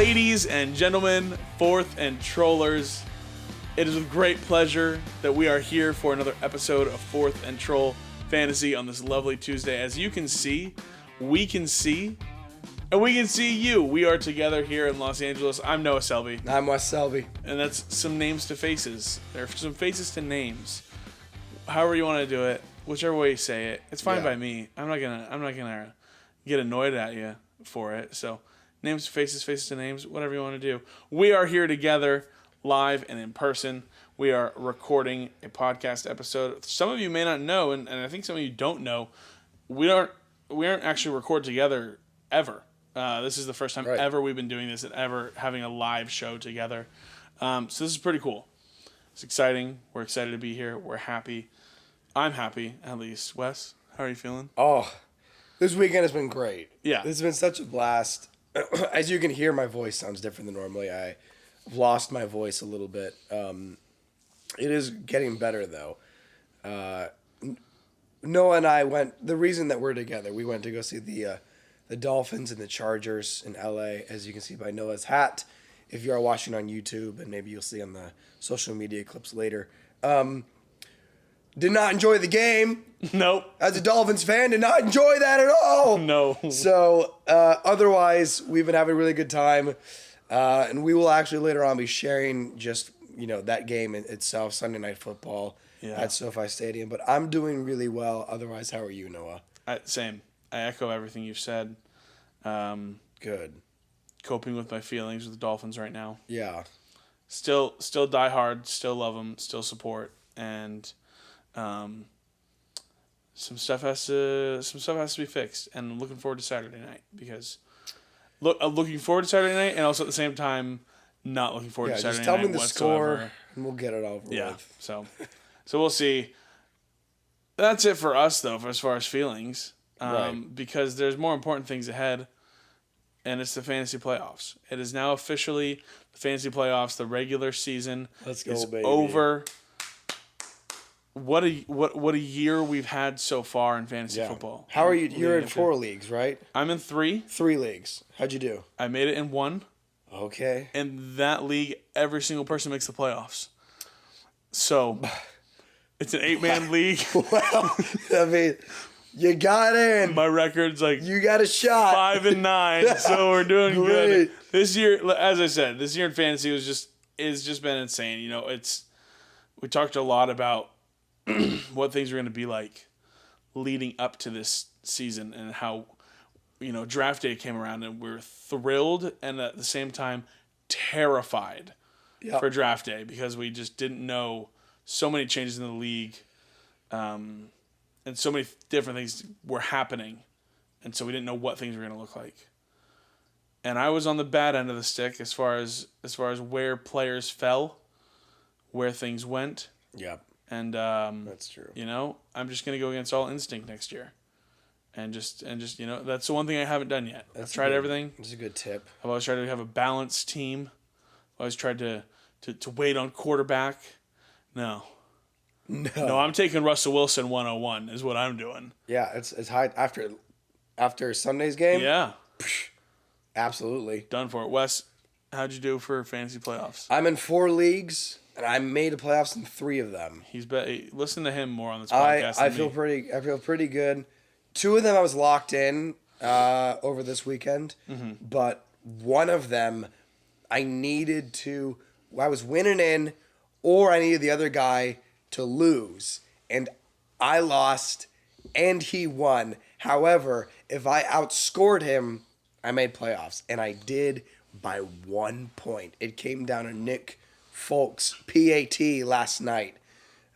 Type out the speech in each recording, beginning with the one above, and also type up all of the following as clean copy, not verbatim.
Ladies and gentlemen, fourth and trollers, it is with great pleasure that we are here for another episode of Fourth and Troll Fantasy on this lovely Tuesday. As you can see, we can see, and we can see you. We are together here in Los Angeles. I'm Noah Selby. I'm Wes Selby. And that's some names to faces. There are some faces to names. However you want to do it, whichever way you say it, it's fine by me. I'm not gonna get annoyed at you for it. So names to faces, faces to names, whatever you want to do. We are here together, live and in person. We are recording a podcast episode. Some of you may not know, and I think some of you don't know, we aren't actually recorded together ever. This is the first time ever we've been doing this and ever having a live show together. So this is pretty cool. It's exciting. We're excited to be here. We're happy. I'm happy, at least. Wes, how are you feeling? Oh, this weekend has been great. Yeah. This has been such a blast. As you can hear, my voice sounds different than normally. I've lost my voice a little bit. It is getting better, though. Noah and I went, the reason that we're together, we went to go see the Dolphins and the Chargers in LA, as you can see by Noah's hat. If you are watching on YouTube, and maybe you'll see on the social media clips later. Did not enjoy the game. Nope. As a Dolphins fan, did not enjoy that at all. No. So, otherwise, we've been having a really good time. And we will actually later on be sharing just, that game itself, Sunday Night Football at SoFi Stadium. But I'm doing really well. Otherwise, how are you, Noah? Same. I echo everything you've said. Good. Coping with my feelings with the Dolphins right now. Yeah. Still die hard. Still love them. Still support. And some stuff has to be fixed. And I'm looking forward to Saturday night because I'm looking forward to Saturday night, and also at the same time not looking forward to Saturday night. Just tell me the whatsoever. score, and we'll get it over with. So we'll see. That's it for us, though, as far as feelings. Because there's more important things ahead, and it's the fantasy playoffs. It is now officially the fantasy playoffs. The regular season is over. What a year we've had so far in fantasy football. How are you? You're in 4 leagues, right? I'm in 3. 3 leagues. How'd you do? I made it in 1. Okay. In that league, every single person makes the playoffs. So it's an 8-man league. Well, I mean, you got in. My record's you got a shot. 5-9, so we're doing Great. good. This year, as I said, this year in fantasy is just been insane. We talked a lot about what things are going to be like leading up to this season and how, draft day came around and we're thrilled and at the same time terrified for draft day because we just didn't know so many changes in the league and so many different things were happening. And so we didn't know what things were going to look like. And I was on the bad end of the stick as far as where players fell, where things went. Yep. And that's true. I'm just gonna go against all instinct next year, and just that's the one thing I haven't done yet. I've tried everything. That's a good tip. I've always tried to have a balanced team. I've always tried to wait on quarterback. No, I'm taking Russell Wilson 101 is what I'm doing. Yeah, it's high after Sunday's game. Yeah, absolutely done for it. Wes, how'd you do for fantasy playoffs? I'm in 4 leagues. And I made the playoffs in 3 of them. Listen to him more on this podcast. I feel pretty good. 2 of them I was locked in over this weekend, but one of them I was winning in, or I needed the other guy to lose, and I lost, and he won. However, if I outscored him, I made playoffs, and I did by 1 point. It came down to Nick Folks PAT last night,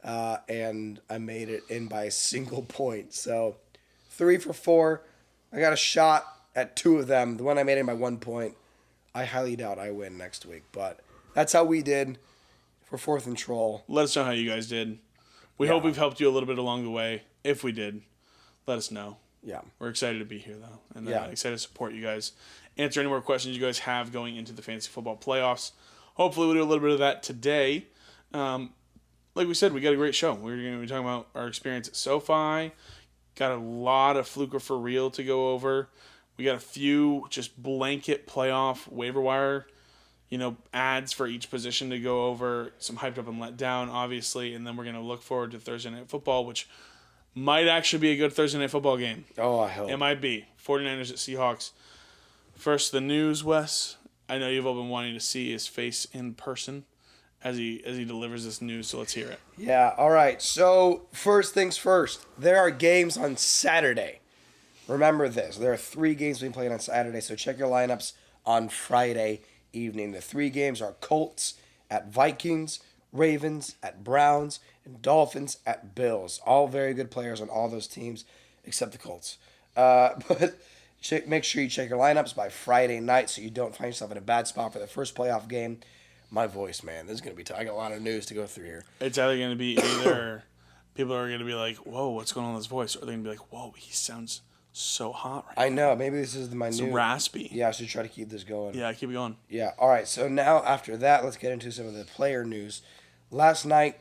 and I made it in by a single point. So 3 for 4. I got a shot at 2 of them. The one I made in by 1 point, I highly doubt I win next week. But that's how we did for Fourth and Troll. Let us know how you guys did. We hope we've helped you a little bit along the way. If we did, let us know. Yeah. We're excited to be here, though, and excited to support you guys. Answer any more questions you guys have going into the fantasy football playoffs. Hopefully we'll do a little bit of that today. Like we said, we got a great show. We're going to be talking about our experience at SoFi. Got a lot of Fluke for real to go over. We got a few just blanket playoff waiver wire, ads for each position to go over. Some hyped up and let down, obviously. And then we're going to look forward to Thursday Night Football, which might actually be a good Thursday Night Football game. Oh, I hope. It might be. 49ers at Seahawks. First, the news, Wes. I know you've all been wanting to see his face in person as he delivers this news, so let's hear it. Yeah, all right. So, first things first. There are games on Saturday. Remember this. There are 3 games being played on Saturday, so check your lineups on Friday evening. The 3 games are Colts at Vikings, Ravens at Browns, and Dolphins at Bills. All very good players on all those teams, except the Colts. But make sure you check your lineups by Friday night so you don't find yourself in a bad spot for the first playoff game. My voice, man, this is going to be tough. I got a lot of news to go through here. It's either going to be people are going to be like, whoa, what's going on with his voice? Or they're going to be like, whoa, he sounds so hot right now. I know. Maybe this is my it's new... raspy. Yeah, I should try to keep this going. Yeah, keep it going. Yeah, all right. So now after that, let's get into some of the player news. Last night,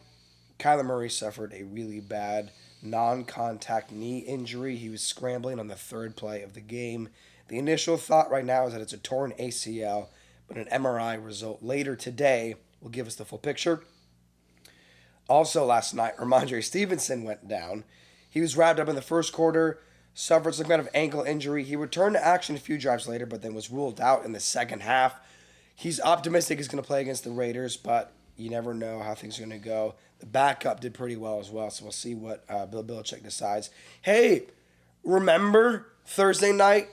Kyler Murray suffered a really bad non-contact knee injury. He was scrambling on the 3rd play of the game. The initial thought right now is that it's a torn ACL, but an MRI result later today will give us the full picture. Also last night, Ramondre Stevenson went down. He was wrapped up in the first quarter, suffered some kind of ankle injury. He returned to action a few drives later, but then was ruled out in the second half. He's optimistic he's going to play against the Raiders, but you never know how things are going to go. The backup did pretty well as well, so we'll see what Bill Belichick decides. Hey, remember Thursday night,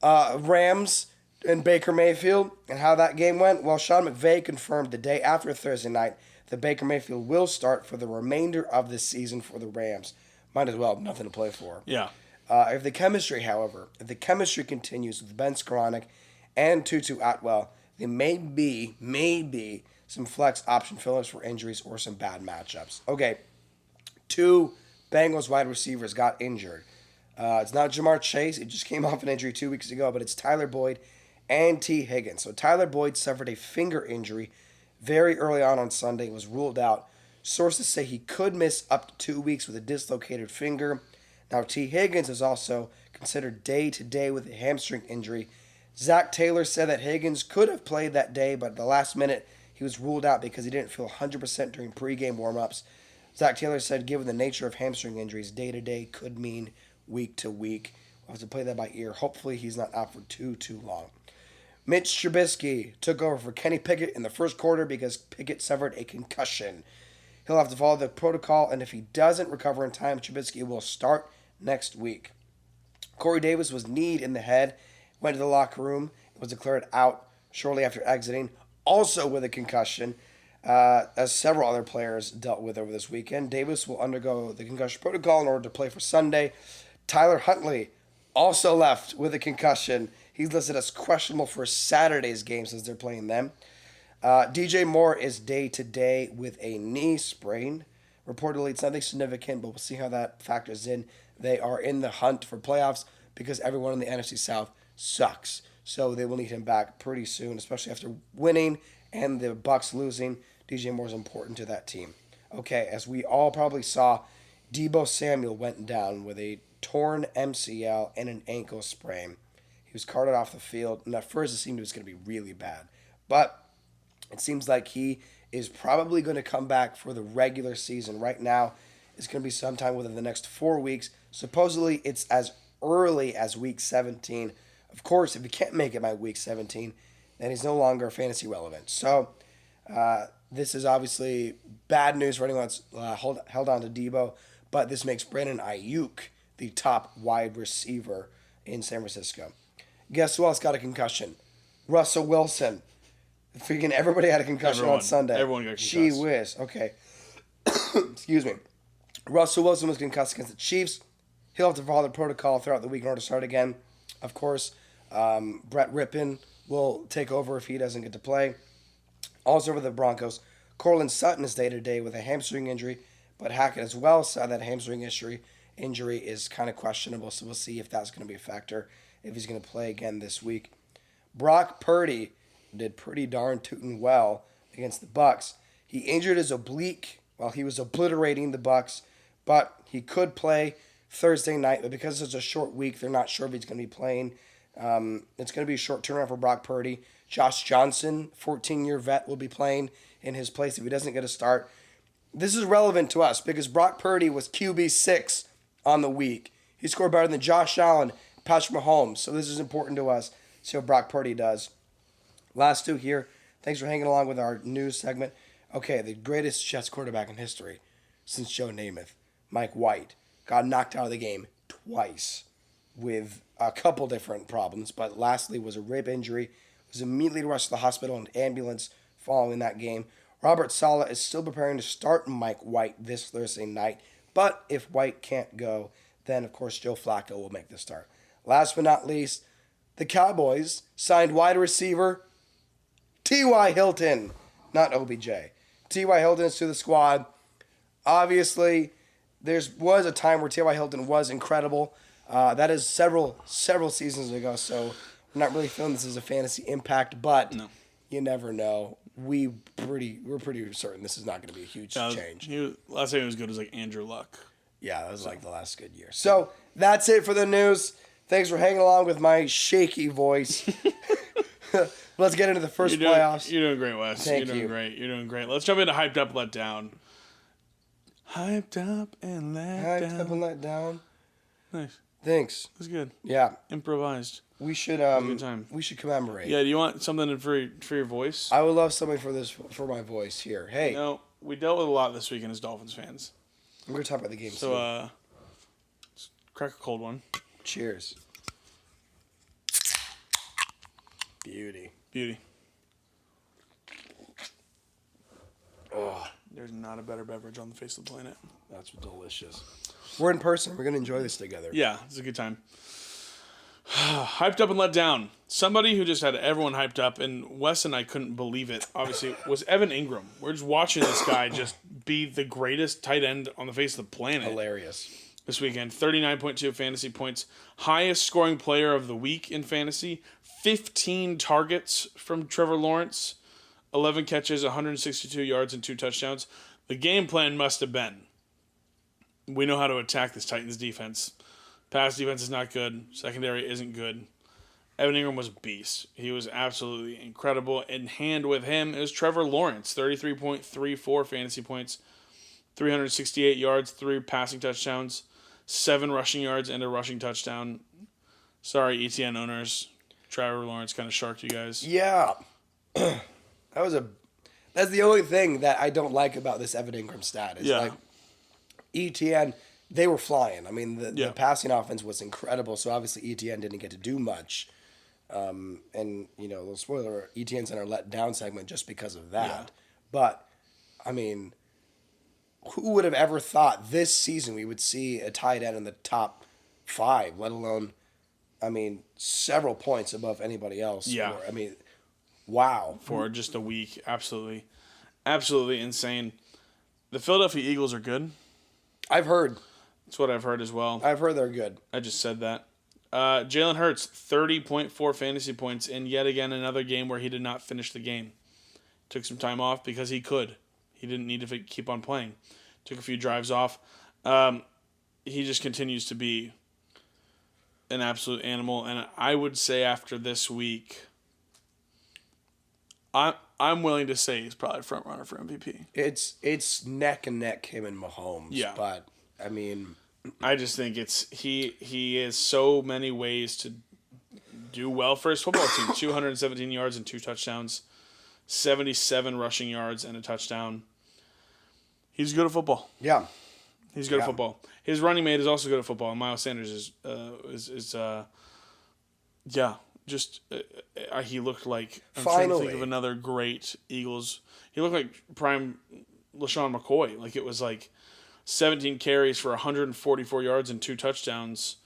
Rams and Baker Mayfield and how that game went? Well, Sean McVay confirmed the day after Thursday night that Baker Mayfield will start for the remainder of the season for the Rams. Might as well have nothing to play for. Yeah. If the chemistry continues with Ben Skoranek and Tutu Atwell, there may be some flex option fillers for injuries or some bad matchups. Okay, 2 Bengals wide receivers got injured. It's not Jamar Chase. It just came off an injury 2 weeks ago, but it's Tyler Boyd and T. Higgins. So Tyler Boyd suffered a finger injury very early on Sunday, was ruled out. Sources say he could miss up to 2 weeks with a dislocated finger. Now, T. Higgins is also considered day-to-day with a hamstring injury. Zach Taylor said that Higgins could have played that day, but at the last minute, he was ruled out because he didn't feel 100% during pregame warm-ups. Zach Taylor said given the nature of hamstring injuries, day-to-day could mean week-to-week. We'll have to play that by ear. Hopefully, he's not out for too long. Mitch Trubisky took over for Kenny Pickett in the first quarter because Pickett suffered a concussion. He'll have to follow the protocol, and if he doesn't recover in time, Trubisky will start next week. Corey Davis was kneed in the head, went to the locker room, and was declared out shortly after exiting, also with a concussion, as several other players dealt with over this weekend. Davis will undergo the concussion protocol in order to play for Sunday. Tyler Huntley also left with a concussion. He's listed as questionable for Saturday's game since they're playing them. DJ Moore is day-to-day with a knee sprain. Reportedly, it's nothing significant, but we'll see how that factors in. They are in the hunt for playoffs because everyone in the NFC South sucks. So they will need him back pretty soon, especially after winning and the Bucs losing. DJ Moore is important to that team. Okay, as we all probably saw, Deebo Samuel went down with a torn MCL and an ankle sprain. He was carted off the field, and at first it seemed it was going to be really bad. But it seems like he is probably going to come back for the regular season. Right now, it's going to be sometime within the next 4 weeks. Supposedly, it's as early as week 17. Of course, if he can't make it by week 17, then he's no longer fantasy relevant. So, this is obviously bad news for anyone that's held on to Deebo, but this makes Brandon Ayuk the top wide receiver in San Francisco. Guess who else got a concussion? Russell Wilson. Freaking everybody had a concussion on Sunday. Everyone got concussed. Gee whiz. Okay. Excuse me. Russell Wilson was concussed against the Chiefs. He'll have to follow the protocol throughout the week in order to start again. Of course, Brett Rippon will take over if he doesn't get to play. Also for the Broncos, Courtland Sutton is day-to-day with a hamstring injury, but Hackett as well said that hamstring injury is kind of questionable, so we'll see if that's going to be a factor, if he's going to play again this week. Brock Purdy did pretty darn tootin' well against the Bucs. He injured his oblique while he was obliterating the Bucs, but he could play Thursday night, but because it's a short week, they're not sure if he's going to be playing It's going to be a short turnaround for Brock Purdy. Josh Johnson, 14-year vet, will be playing in his place if he doesn't get a start. This is relevant to us because Brock Purdy was QB6 on the week. He scored better than Josh Allen, Patrick Mahomes. So this is important to us. See how Brock Purdy does. Last two here. Thanks for hanging along with our news segment. Okay, the greatest Jets quarterback in history since Joe Namath, Mike White, got knocked out of the game twice with a couple different problems, but lastly was a rib injury. Was immediately rushed to the hospital in an ambulance following that game. Robert Saleh is still preparing to start Mike White this Thursday night, but if White can't go, then of course Joe Flacco will make the start. Last but not least, the Cowboys signed wide receiver T.Y. Hilton, not OBJ. T.Y. Hilton is to the squad. Obviously, there was a time where T.Y. Hilton was incredible. That is several seasons ago, so I'm not really feeling this as a fantasy impact, but you never know. We're pretty certain this is not going to be a huge change. Last time he was good was like Andrew Luck. Yeah, that was like the last good year. So that's it for the news. Thanks for hanging along with my shaky voice. Let's get into the first playoffs. You're doing great, Wes. You're doing great. You're doing great. Let's jump into hyped up, let down. Hyped up and let down. Nice. Thanks. That's good. Yeah. Improvised. We should we should commemorate. Yeah, do you want something for your voice? I would love something for my voice here. Hey. No, we dealt with a lot this weekend as Dolphins fans. We're gonna talk about the game So let's crack a cold one. Cheers. Beauty. Oh, there's not a better beverage on the face of the planet. That's delicious. We're in person. We're gonna enjoy this together. Yeah, it's a good time. Hyped up and let down. Somebody who just had everyone hyped up, and Wes and I couldn't believe it, obviously, was Evan Ingram. We're just watching this guy just be the greatest tight end on the face of the planet. Hilarious. This weekend, 39.2 fantasy points. Highest scoring player of the week in fantasy. 15 targets from Trevor Lawrence. 11 catches, 162 yards, and 2 touchdowns. The game plan must have been, we know how to attack this Titans defense. Pass defense is not good. Secondary isn't good. Evan Ingram was a beast. He was absolutely incredible. In hand with him is Trevor Lawrence, 33.34 fantasy points, 368 yards, 3 passing touchdowns, 7 rushing yards, and a rushing touchdown. Sorry, ETN owners. Trevor Lawrence kind of sharked you guys. Yeah. That's the only thing that I don't like about this Evan Ingram stat. Is like ETN, they were flying. I mean, the passing offense was incredible, so obviously ETN didn't get to do much. And, little spoiler, ETN's in our let down segment just because of that. Yeah. But, I mean, who would have ever thought this season we would see a tight end in the top 5, let alone, several points above anybody else? Yeah. Wow. For just a week. Absolutely. Absolutely insane. The Philadelphia Eagles are good. I've heard. That's what I've heard as well. I've heard they're good. I just said that. Jalen Hurts, 30.4 fantasy points in yet again another game where he did not finish the game. Took some time off because he could. He didn't need to keep on playing. Took a few drives off. He just continues to be an absolute animal. And I would say after this week, I'm willing to say he's probably front runner for MVP. It's neck and neck him and Mahomes. Yeah. But I just think he has so many ways to do well for his football team. 217 yards and 2 touchdowns, 77 rushing yards and a touchdown. He's good at football. Yeah. He's good at football. His running mate is also good at football. And Miles Sanders is he looked like, I'm trying to think of another great Eagles. He looked like prime LaShawn McCoy. Like it was like 17 carries for 144 yards and 2 touchdowns.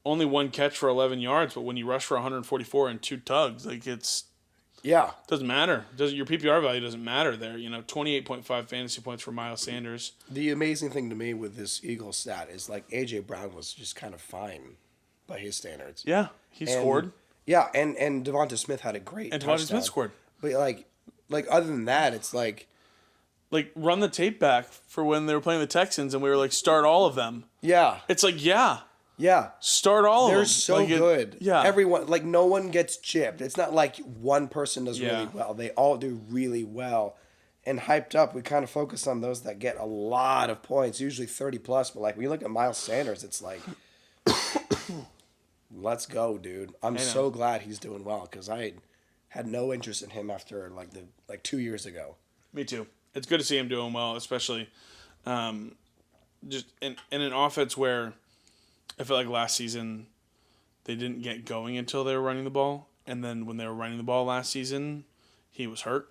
Only 1 catch for 11 yards, but when you rush for 144 and 2 tugs, like doesn't matter. Your PPR value doesn't matter there. 28.5 fantasy points for Miles Sanders. The amazing thing to me with this Eagles stat is like AJ Brown was just kind of fine by his standards. Yeah, he scored. Yeah, and Devonta Smith had a great touchdown. Devonta Smith scored. But like other than that, it's like run the tape back for when they were playing the Texans and we were like, start all of them. Yeah. It's like, yeah. Yeah. Start all of them. They're so good. Yeah. Everyone, like, no one gets chipped. It's not like one person does really well. They all do really well. And hyped up, we kind of focus on those that get a lot of points, usually 30 plus. But, like, when you look at Miles Sanders, it's like, let's go, dude. I'm so glad he's doing well because I had no interest in him after, like 2 years ago. Me too. It's good to see him doing well, especially just in an offense where I felt like last season they didn't get going until they were running the ball. And then when they were running the ball last season, he was hurt.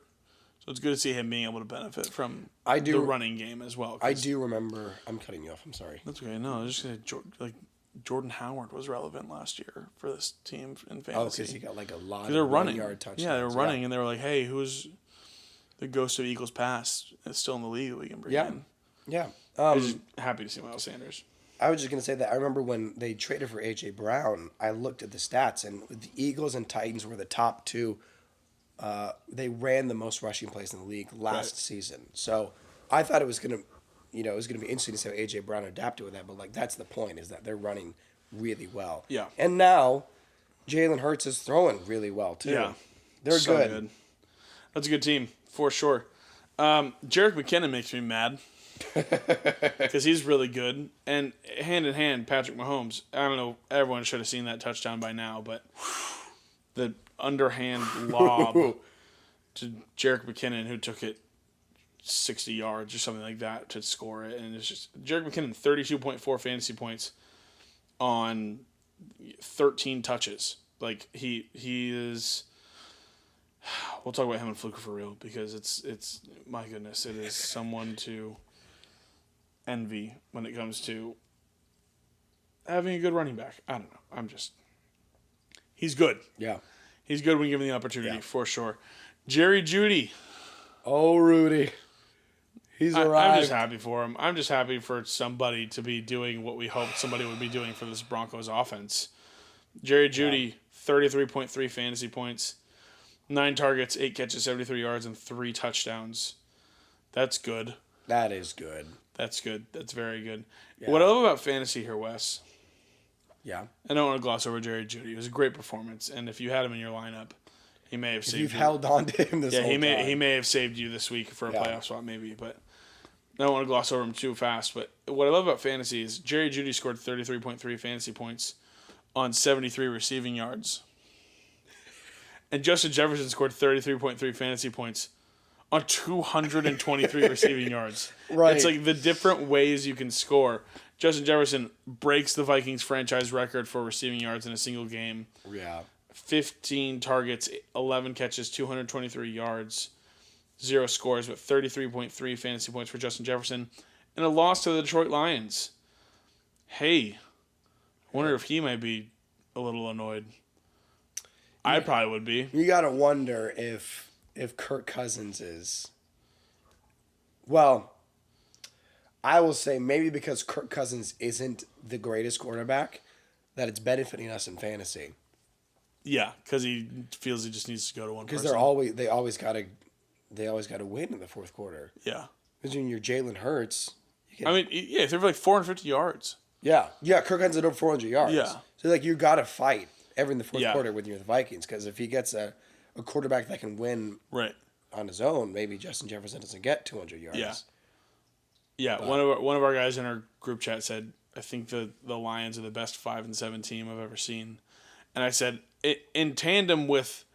So it's good to see him being able to benefit from the running game as well. I do remember. I'm cutting you off. I'm sorry. That's okay. No, I was just going to Jordan Howard was relevant last year for this team in fantasy. Oh, because he got like a lot of running yard touchdowns. Yeah, they were running, and they were like, hey, who's the ghost of Eagles past that's still in the league that we can bring in? Yeah. I was just happy to see Miles Sanders. I was just going to say that I remember when they traded for A.J. Brown, I looked at the stats, and the Eagles and Titans were the top two. They ran the most rushing plays in the league last season. So I thought it was going to, it was going to be interesting to see how A.J. Brown adapted with that. But, like, that's the point, is that they're running really well. Yeah. And now Jalen Hurts is throwing really well, too. Yeah. They're so good. That's a good team, for sure. Jerick McKinnon makes me mad. Because he's really good. And hand in hand, Patrick Mahomes. I don't know, everyone should have seen that touchdown by now, but the underhand lob to Jerick McKinnon, who took it 60 yards or something like that to score it. And it's just Jerick McKinnon, 32.4 fantasy points on 13 touches. Like, he is... We'll talk about him and Fluke for real, because it's my goodness, it is someone to envy when it comes to having a good running back. I don't know. He's good. Yeah. He's good when given the opportunity, for sure. Jerry Jeudy. Oh, Rudy. He's arrived. I'm just happy for him. I'm just happy for somebody to be doing what we hoped somebody would be doing for this Broncos offense. Jerry Jeudy, 33.3 fantasy points, 9 targets, 8 catches, 73 yards, and 3 touchdowns. That's good. That is good. That's good. That's very good. Yeah. What I love about fantasy here, Wes. Yeah. I don't want to gloss over Jerry Jeudy. It was a great performance, and if you had him in your lineup, he may have saved you. If you've held on to him this whole time. Yeah, he may have saved you this week for a playoff spot, maybe. But I don't want to gloss over him too fast. But what I love about fantasy is Jerry Jeudy scored 33.3 fantasy points on 73 receiving yards, and Justin Jefferson scored 33.3 fantasy points on 223 receiving yards. Right. It's like the different ways you can score. Justin Jefferson breaks the Vikings franchise record for receiving yards in a single game. Yeah. 15 targets, 11 catches, 223 yards, 0 scores, but 33.3 fantasy points for Justin Jefferson, and a loss to the Detroit Lions. Hey, I wonder if he might be a little annoyed. I probably would be. You got to wonder if Kirk Cousins is... Well, I will say maybe because Kirk Cousins isn't the greatest quarterback, that it's benefiting us in fantasy. Yeah, because he feels he just needs to go to one person. Because they always got to win in the fourth quarter. Yeah. Because when you're Jalen Hurts... if they're like 450 yards. Yeah. Yeah, Kirk Cousins had over 400 yards. Yeah. So, like, you got to fight in the fourth quarter when you're the Vikings, because if he gets a quarterback that can win on his own, maybe Justin Jefferson doesn't get 200 yards. Yeah. Yeah, but one of our guys in our group chat said, I think the Lions are the best 5-7 team I've ever seen. And I said, in tandem with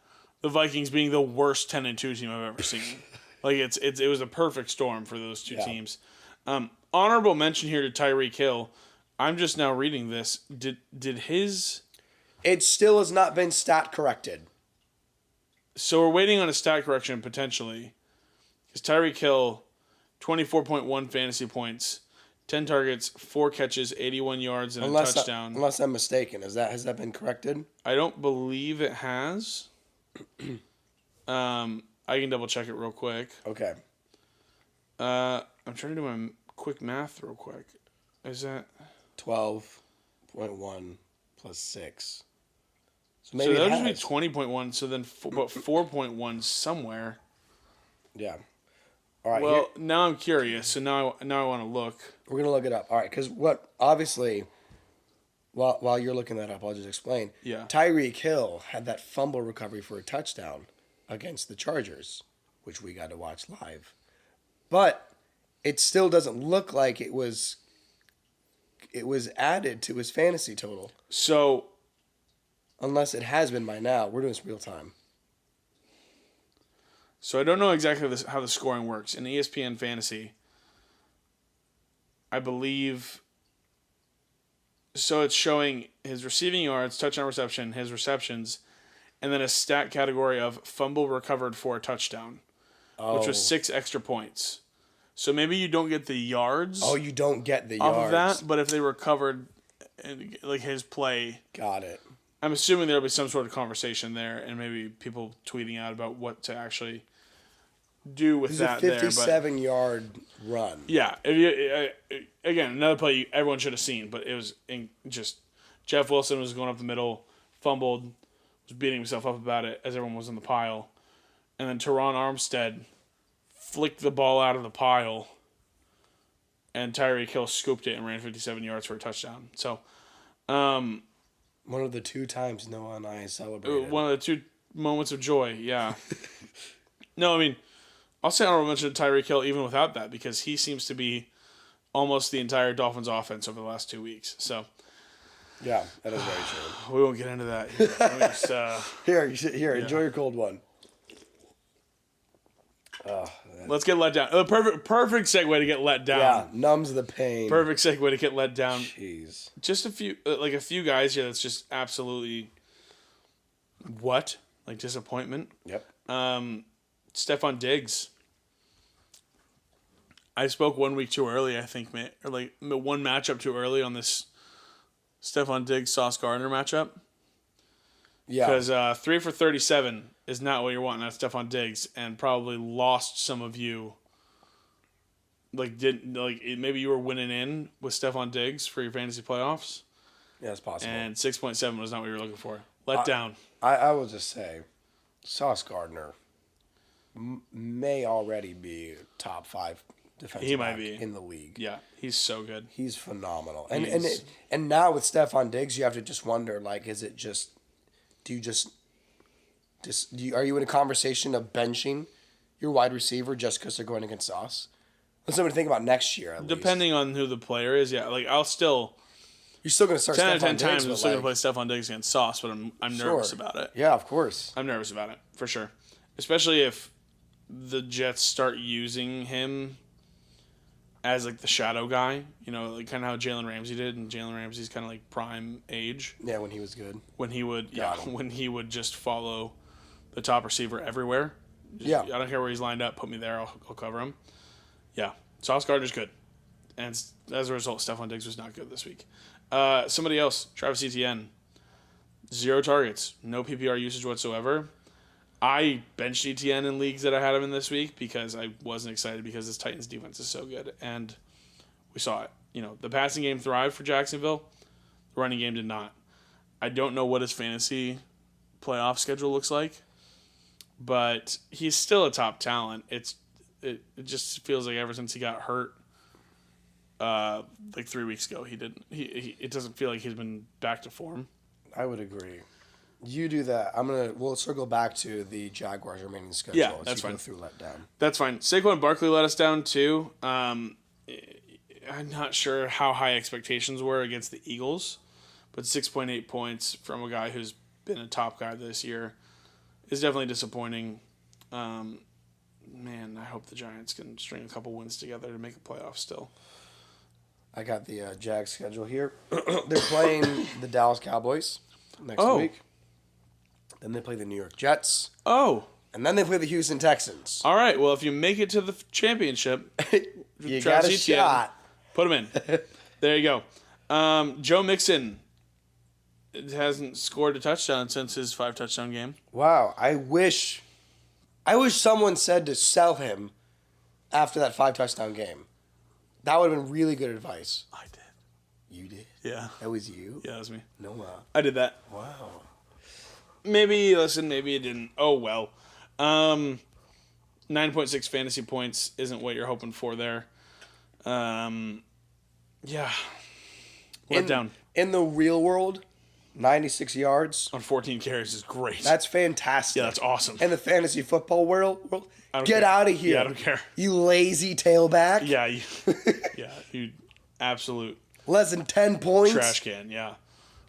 the Vikings being the worst 10-2 team I've ever seen. Like, it was a perfect storm for those two teams. Honorable mention here to Tyreek Hill. I'm just now reading this. Did his... It still has not been stat corrected. So we're waiting on a stat correction potentially. Because Tyreek Hill, 24.1 fantasy points, 10 targets, 4 catches, 81 yards, and a touchdown. Unless I'm mistaken. Has that been corrected? I don't believe it has. I can double check it real quick. Okay. I'm trying to do my quick math real quick. Is that 12.1 plus 6? So maybe that would just be 20.1. So then, about 4.1 somewhere. Yeah. All right. Well, now I'm curious. So now I want to look. We're gonna look it up. All right, because obviously While you're looking that up, I'll just explain. Yeah. Tyreek Hill had that fumble recovery for a touchdown against the Chargers, which we got to watch live. But it still doesn't look like it was added to his fantasy total. So, unless it has been by now. We're doing this real time. So I don't know exactly how the scoring works. In ESPN Fantasy, I believe... So it's showing his receiving yards, touchdown reception, his receptions, and then a stat category of fumble recovered for a touchdown, which was 6 extra points. So maybe you don't get the yards. Oh, you don't get the off yards. of that, but if they recovered like his play. Got it. I'm assuming there'll be some sort of conversation there and maybe people tweeting out about what to actually do with that there. It was a 57-yard run. Yeah. If you, again, another play everyone should have seen, but it was just Jeff Wilson was going up the middle, fumbled, was beating himself up about it as everyone was in the pile. And then Teron Armstead flicked the ball out of the pile, and Tyreek Hill scooped it and ran 57 yards for a touchdown. So, one of the 2 times Noah and I celebrated. One of the 2 moments of joy, yeah. No, I mean, I'll say honorable mention to Tyreek Hill even without that because he seems to be almost the entire Dolphins offense over the last 2 weeks. So, yeah, that is very true. We won't get into that. Just, here, enjoy your cold one. Let's get let down. Perfect segue to get let down. Yeah, numbs the pain. Perfect segue to get let down. Jeez. Just a few guys here that's just absolutely disappointment. Yep. Stephon Diggs. I spoke 1 week too early, I think, or one matchup too early on this Stephon Diggs Sauce Gardner matchup. Yeah. Because 3 for 37 is not what you're wanting out of Stephon Diggs, and probably lost some of you. Maybe you were winning in with Stephon Diggs for your fantasy playoffs. Yeah, it's possible. And 6.7 was not what you were looking for. Let down. I will just say, Sauce Gardner may already be top 5 defensive back in the league. Yeah, he's so good. He's phenomenal. And now with Stephon Diggs, you have to just wonder, is it just... are you in a conversation of benching your wide receiver just because they're going against Sauce? That's something to think about next year, Depending on who the player is, yeah. I'll still... You're still going to start 10 out of 10 Stephon times Diggs, I'm still going to play Stephon Diggs against Sauce, but I'm nervous about it. Yeah, of course. I'm nervous about it, for sure. Especially if the Jets start using him as, the shadow guy. Kind of how Jalen Ramsey did, and Jalen Ramsey's kind of, prime age. Yeah, when he was good. When he would just follow the top receiver everywhere. I don't care where he's lined up. Put me there. I'll cover him. Yeah. Sauce Gardner's good. And as a result, Stephon Diggs was not good this week. Somebody else, Travis Etienne. 0 targets. No PPR usage whatsoever. I benched Etienne in leagues that I had him in this week because I wasn't excited because this Titans defense is so good. And we saw it. The passing game thrived for Jacksonville. The running game did not. I don't know what his fantasy playoff schedule looks like, but he's still a top talent. It just feels like ever since he got hurt, 3 weeks ago, it doesn't feel like he's been back to form. I would agree. You do that. We'll circle back to the Jaguars' remaining schedule. Yeah, that's fine. Go through letdown. That's fine. Saquon Barkley let us down too. I'm not sure how high expectations were against the Eagles, but 6.8 points from a guy who's been a top guy this year is definitely disappointing. Man, I hope the Giants can string a couple wins together to make a playoff still. I got the Jags schedule here. They're playing the Dallas Cowboys next week. Then they play the New York Jets. Oh. And then they play the Houston Texans. All right. Well, if you make it to the championship, you got a shot. Put him in. There you go. Joe Mixon hasn't scored a touchdown since his 5-touchdown game. Wow. I wish someone said to sell him after that 5-touchdown game. That would have been really good advice. I did. You did? Yeah. That was you? Yeah, that was me. Noah. I did that. Wow. Maybe it didn't. Oh, well. 9.6 fantasy points isn't what you're hoping for there. Yeah. Let down. In the real world, 96 yards. On 14 carries is great. That's fantastic. Yeah, that's awesome. In the fantasy football world, get care. out of here. Yeah, I don't care. You lazy tailback. Yeah, you absolute less than 10 points. Trash can, yeah.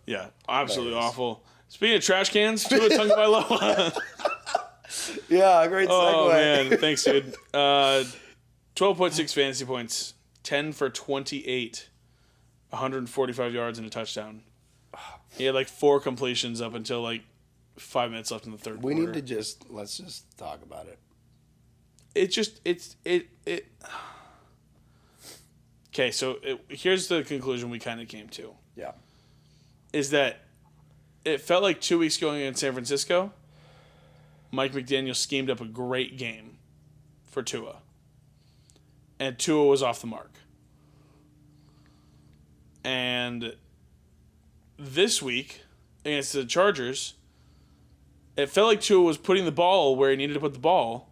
Yeah, absolutely awful. Speaking of trash cans, Tua Tagovailoa. Yeah, great segue. Oh, man. Thanks, dude. 12.6 fantasy points. 10 for 28. 145 yards and a touchdown. He had like 4 completions up until like 5 minutes left in the third quarter. We need to let's just talk about it. Okay, so here's the conclusion we kind of came to. Yeah. Is that it felt like 2 weeks ago against San Francisco, Mike McDaniel schemed up a great game for Tua. And Tua was off the mark. And this week, against the Chargers, it felt like Tua was putting the ball where he needed to put the ball,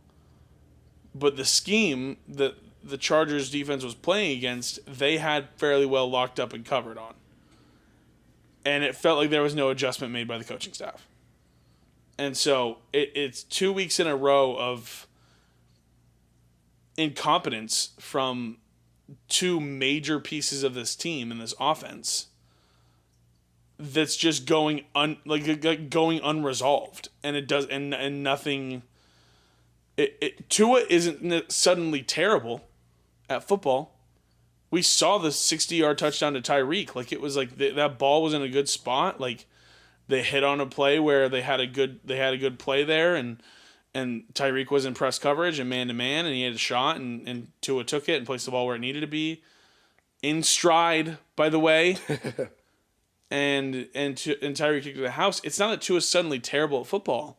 but the scheme that the Chargers defense was playing against, they had fairly well locked up and covered on. And it felt like there was no adjustment made by the coaching staff. And so it's 2 weeks in a row of incompetence from 2 major pieces of this team and this offense that's just going going unresolved, and it does and nothing. Tua isn't suddenly terrible at football. We saw the 60-yard touchdown to Tyreek. Like, it was like that ball was in a good spot. Like, they hit on a play where they had a good play there, and Tyreek was in press coverage and man to man, and he had a shot, and Tua took it and placed the ball where it needed to be, in stride, by the way. and Tyreek kicked it to the house. It's not that Tua's suddenly terrible at football.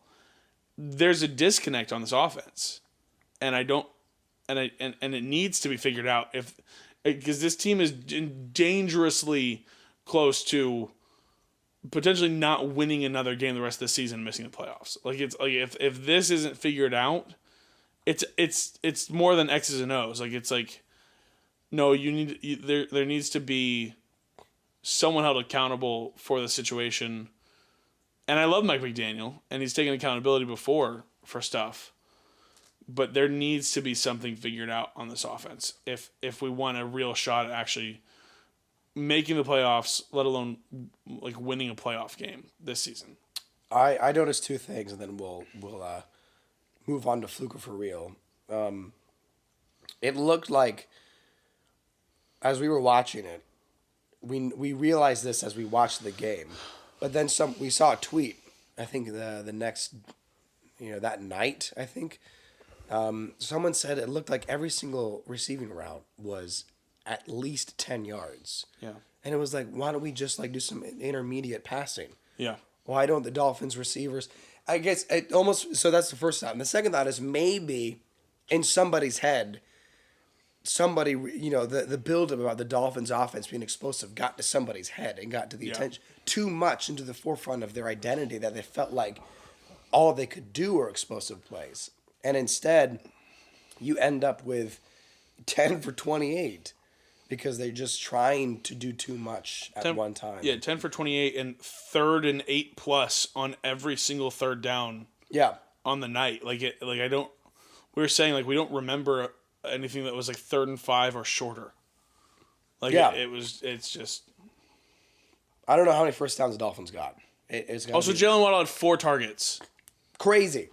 There's a disconnect on this offense, and it needs to be figured out because this team is dangerously close to potentially not winning another game the rest of the season, missing the playoffs. Like, it's like if this isn't figured out, it's more than X's and O's. Like, it's like, no, there needs to be someone held accountable for the situation. And I love Mike McDaniel, and he's taken accountability before for stuff. But there needs to be something figured out on this offense if we want a real shot at actually making the playoffs, let alone like winning a playoff game this season. I noticed 2 things, and then we'll move on to Fluke for real. It looked like, as we were watching it, we realized this as we watched the game, but then we saw a tweet. I think the next, that night, I think. Someone said it looked like every single receiving route was at least 10 yards. Yeah. And it was like, why don't we just do some intermediate passing? Yeah. Why don't the Dolphins receivers? I guess so that's the first thought. And the second thought is maybe in somebody's head, the build-up about the Dolphins offense being explosive got to somebody's head and got to the attention too much into the forefront of their identity that they felt like all they could do were explosive plays. And instead, you end up with 10 for 28 because they're just trying to do too much at one time. Yeah, 10 for 28 and 3rd and 8+ on every single third down. Yeah. On the night. We were saying we don't remember anything that was 3rd and 5 or shorter. It's just. I don't know how many first downs the Dolphins got. Also, Jalen Waddle had 4 targets. Crazy.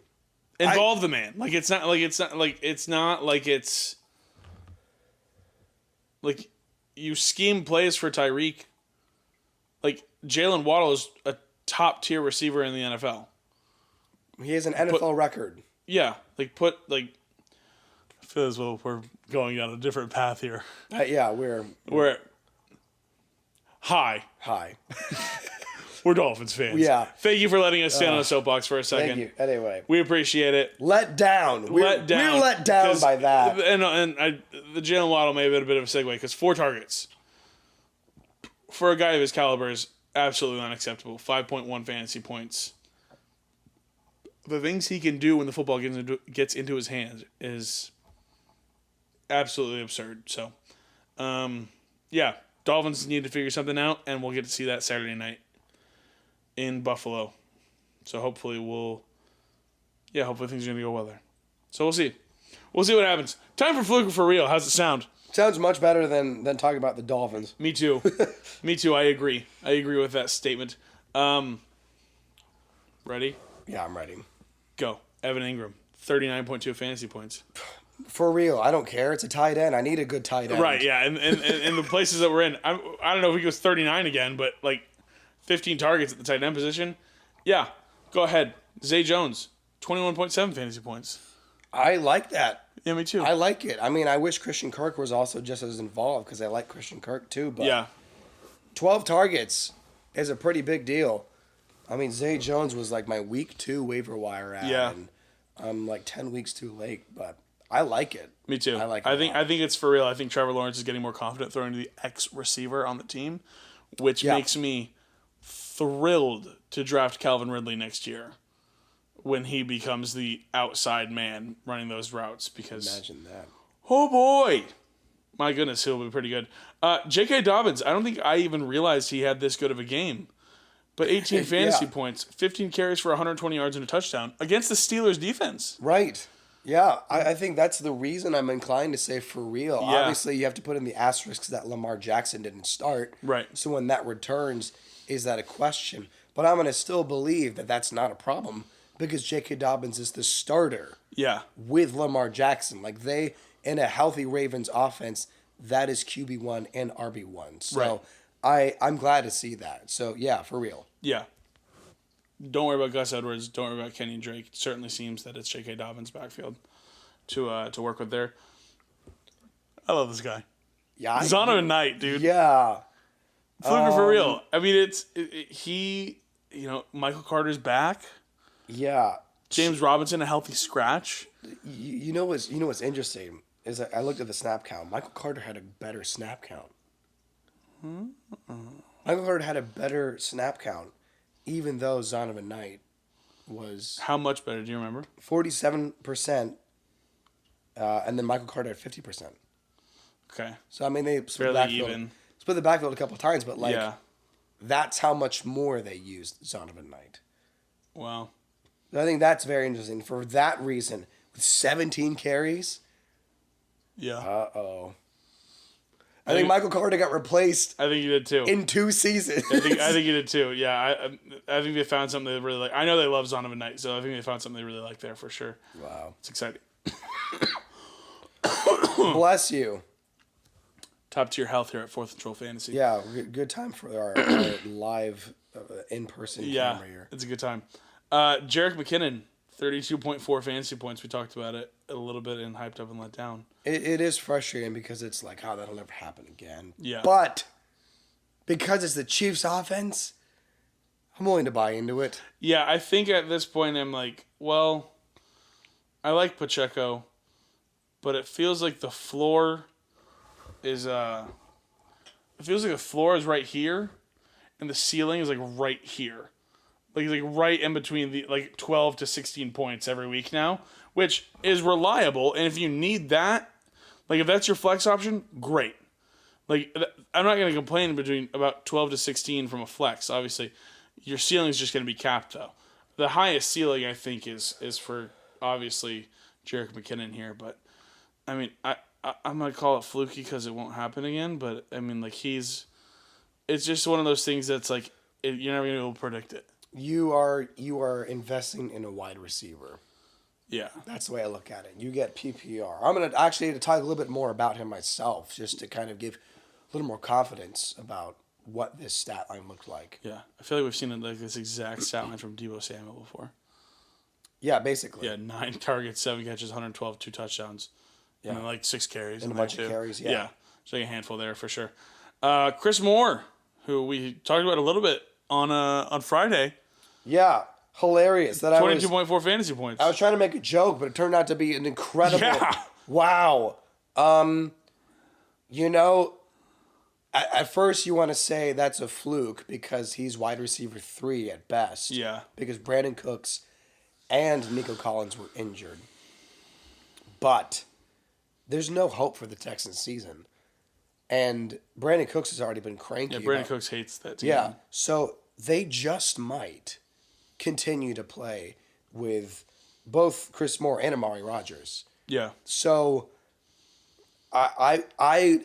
Involve the man. It's not you scheme plays for Tyreek. Jalen Waddle is a top tier receiver in the NFL. He has an NFL record. Yeah. I feel as though we're going on a different path here. Yeah, we're Hi. We're Dolphins fans. Yeah. Thank you for letting us stand on a soapbox for a second. Thank you. Anyway. We appreciate it. Let down. We're let down by that. And the Jalen Waddle may have been a bit of a segue because 4 targets for a guy of his caliber is absolutely unacceptable. 5.1 fantasy points. The things he can do when the football gets into his hands is absolutely absurd. So, yeah. Dolphins need to figure something out, and we'll get to see that Saturday night in Buffalo. So hopefully hopefully things are going to go well there. So we'll see. We'll see what happens. Time for Fluke for real. How's it sound? Sounds much better than talking about the Dolphins. Me too. Me too. I agree. I agree with that statement. Ready? Yeah, I'm ready. Go. Evan Ingram, 39.2 fantasy points. For real, I don't care. It's a tight end. I need a good tight end. Right, yeah. And the places that we're in, I don't know if he goes 39 again, but like 15 targets at the tight end position. Yeah, go ahead. Zay Jones, 21.7 fantasy points. I like that. Yeah, me too. I like it. I mean, I wish Christian Kirk was also just as involved because I like Christian Kirk too. But yeah. 12 targets is a pretty big deal. I mean, Zay Jones was like my week 2 waiver wire ad. Yeah. And I'm like 10 weeks too late, but I like it. Me too. I like it. I think it's for real. I think Trevor Lawrence is getting more confident throwing to the ex-receiver on the team, which makes me thrilled to draft Calvin Ridley next year when he becomes the outside man running those routes. Because imagine that. Oh boy, my goodness, he'll be pretty good. J.K. Dobbins, I don't think I even realized he had this good of a game. But 18 fantasy points, 15 carries for 120 yards and a touchdown against the Steelers defense. Right. Yeah, I think that's the reason I'm inclined to say for real. Yeah. Obviously, you have to put in the asterisks that Lamar Jackson didn't start. Right. So when that returns, is that a question? But I'm going to still believe that that's not a problem because J.K. Dobbins is the starter. Yeah. With Lamar Jackson. Like they, in a healthy Ravens offense, that is QB1 and RB1. So I'm glad to see that. So, yeah, for real. Yeah. Don't worry about Gus Edwards. Don't worry about Kenny Drake. It certainly seems that it's J.K. Dobbins' backfield to work with there. I love this guy. Yeah. Zonovan Knight, dude. Yeah. Fluker for real. I mean, Michael Carter's back. Yeah. James Robinson, a healthy scratch. You know what's interesting is I looked at the snap count. Michael Carter had a better snap count. Michael Carter had a better snap count, even though Zonovan Knight was How much better? Do you remember? 47%, and then Michael Carter had 50%. Okay. So I mean they split Fairly even. the backfield a couple of times, but like Yeah. that's how much more they used Zonovan Knight. Wow. I think that's very interesting. For that reason, with 17 carries, Yeah. I think Michael Carter got replaced I think you did too. in 2 seasons. I think you did too. Yeah, I think they found something they really like. I know they love Zonovan Knight, so I think they found something they really like there for sure. Wow. It's exciting. Bless you. Top tier health here at 4th and Troll Fantasy. Yeah, good time for our live in-person Yeah, camera here. it's a good time. Jerick McKinnon, 32.4 fantasy points. We talked about it a little bit and hyped up and let down. It is frustrating because it's like, oh, that'll never happen again. Yeah. But because it's the Chiefs' offense, I'm willing to buy into it. Yeah, I think at this point I'm like, well, I like Pacheco, but it feels like the floor is right here, and the ceiling is like right here. Like right in between the 12 to 16 points every week now, which is reliable. And if you need that, like if that's your flex option, great. Like I'm not going to complain about 12 to 16 from a flex. Obviously, your ceiling is just going to be capped though. The highest ceiling I think is for obviously Jerick McKinnon here, but I mean I'm going to call it fluky because it won't happen again. But I mean it's just one of those things that's like you're never going to be able to predict it. You are investing in a wide receiver. Yeah. That's the way I look at it. You get PPR. I'm going to actually talk a little bit more about him myself just to kind of give a little more confidence about what this stat line looked like. Yeah. I feel like we've seen this exact stat line from Deebo Samuel before. Yeah, basically. Yeah, 9 targets, 7 catches, 112, 2 touchdowns. Yeah. And then 6 carries. And a bunch of carries, yeah. Yeah. So a handful there for sure. Chris Moore, who we talked about a little bit on Friday. Yeah, hilarious. 22.4 fantasy points. I was trying to make a joke, but it turned out to be an incredible. Yeah. Wow. At first you want to say that's a fluke because he's wide receiver 3 at best. Yeah. Because Brandon Cooks and Nico Collins were injured. But there's no hope for the Texans season. And Brandon Cooks has already been cranky. Yeah, Brandon Cooks hates that team. Yeah, so they just might continue to play with both Chris Moore and Amari Rodgers. Yeah. So I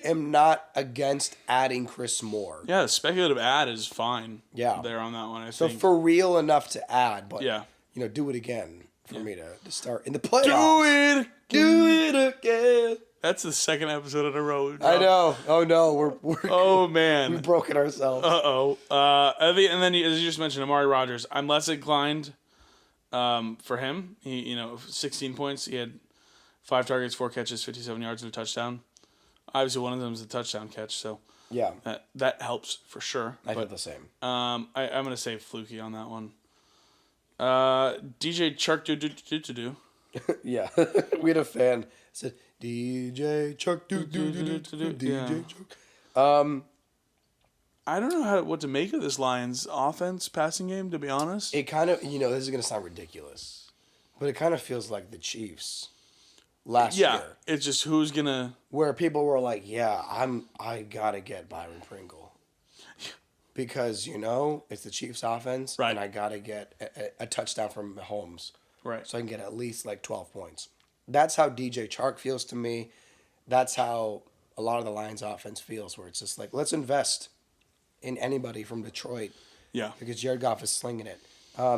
am not against adding Chris Moore. Yeah, the speculative ad is fine. Yeah. There on that one, I So think. for real enough to add, but Yeah. do it again for me to start in the playoffs. Do it again. That's the second episode in a row. I know. Oh no, we're Oh man. we've broken ourselves. And then as you just mentioned, Amari Rodgers. I'm less inclined for him. He 16 points. He had 5 targets, 4 catches, 57 yards, and a touchdown. Obviously, one of them is a touchdown catch, so Yeah, that helps for sure. I feel the same. I'm gonna say Fluky on that one. DJ Chark do. Yeah, we had a fan said DJ Chuck do DJ Chuck. I don't know what to make of this Lions offense passing game, to be honest. It kind of this is gonna sound ridiculous, but it kind of feels like the Chiefs last year. It's just who's gonna Where people were like, yeah, I gotta get Byron Pringle. Because, it's the Chiefs offense, Right. and I gotta get a touchdown from Mahomes. right. So I can get at least 12 points. That's how DJ Chark feels to me. That's how a lot of the Lions offense feels, where it's just like, let's invest in anybody from Detroit. Yeah. Because Jared Goff is slinging it. I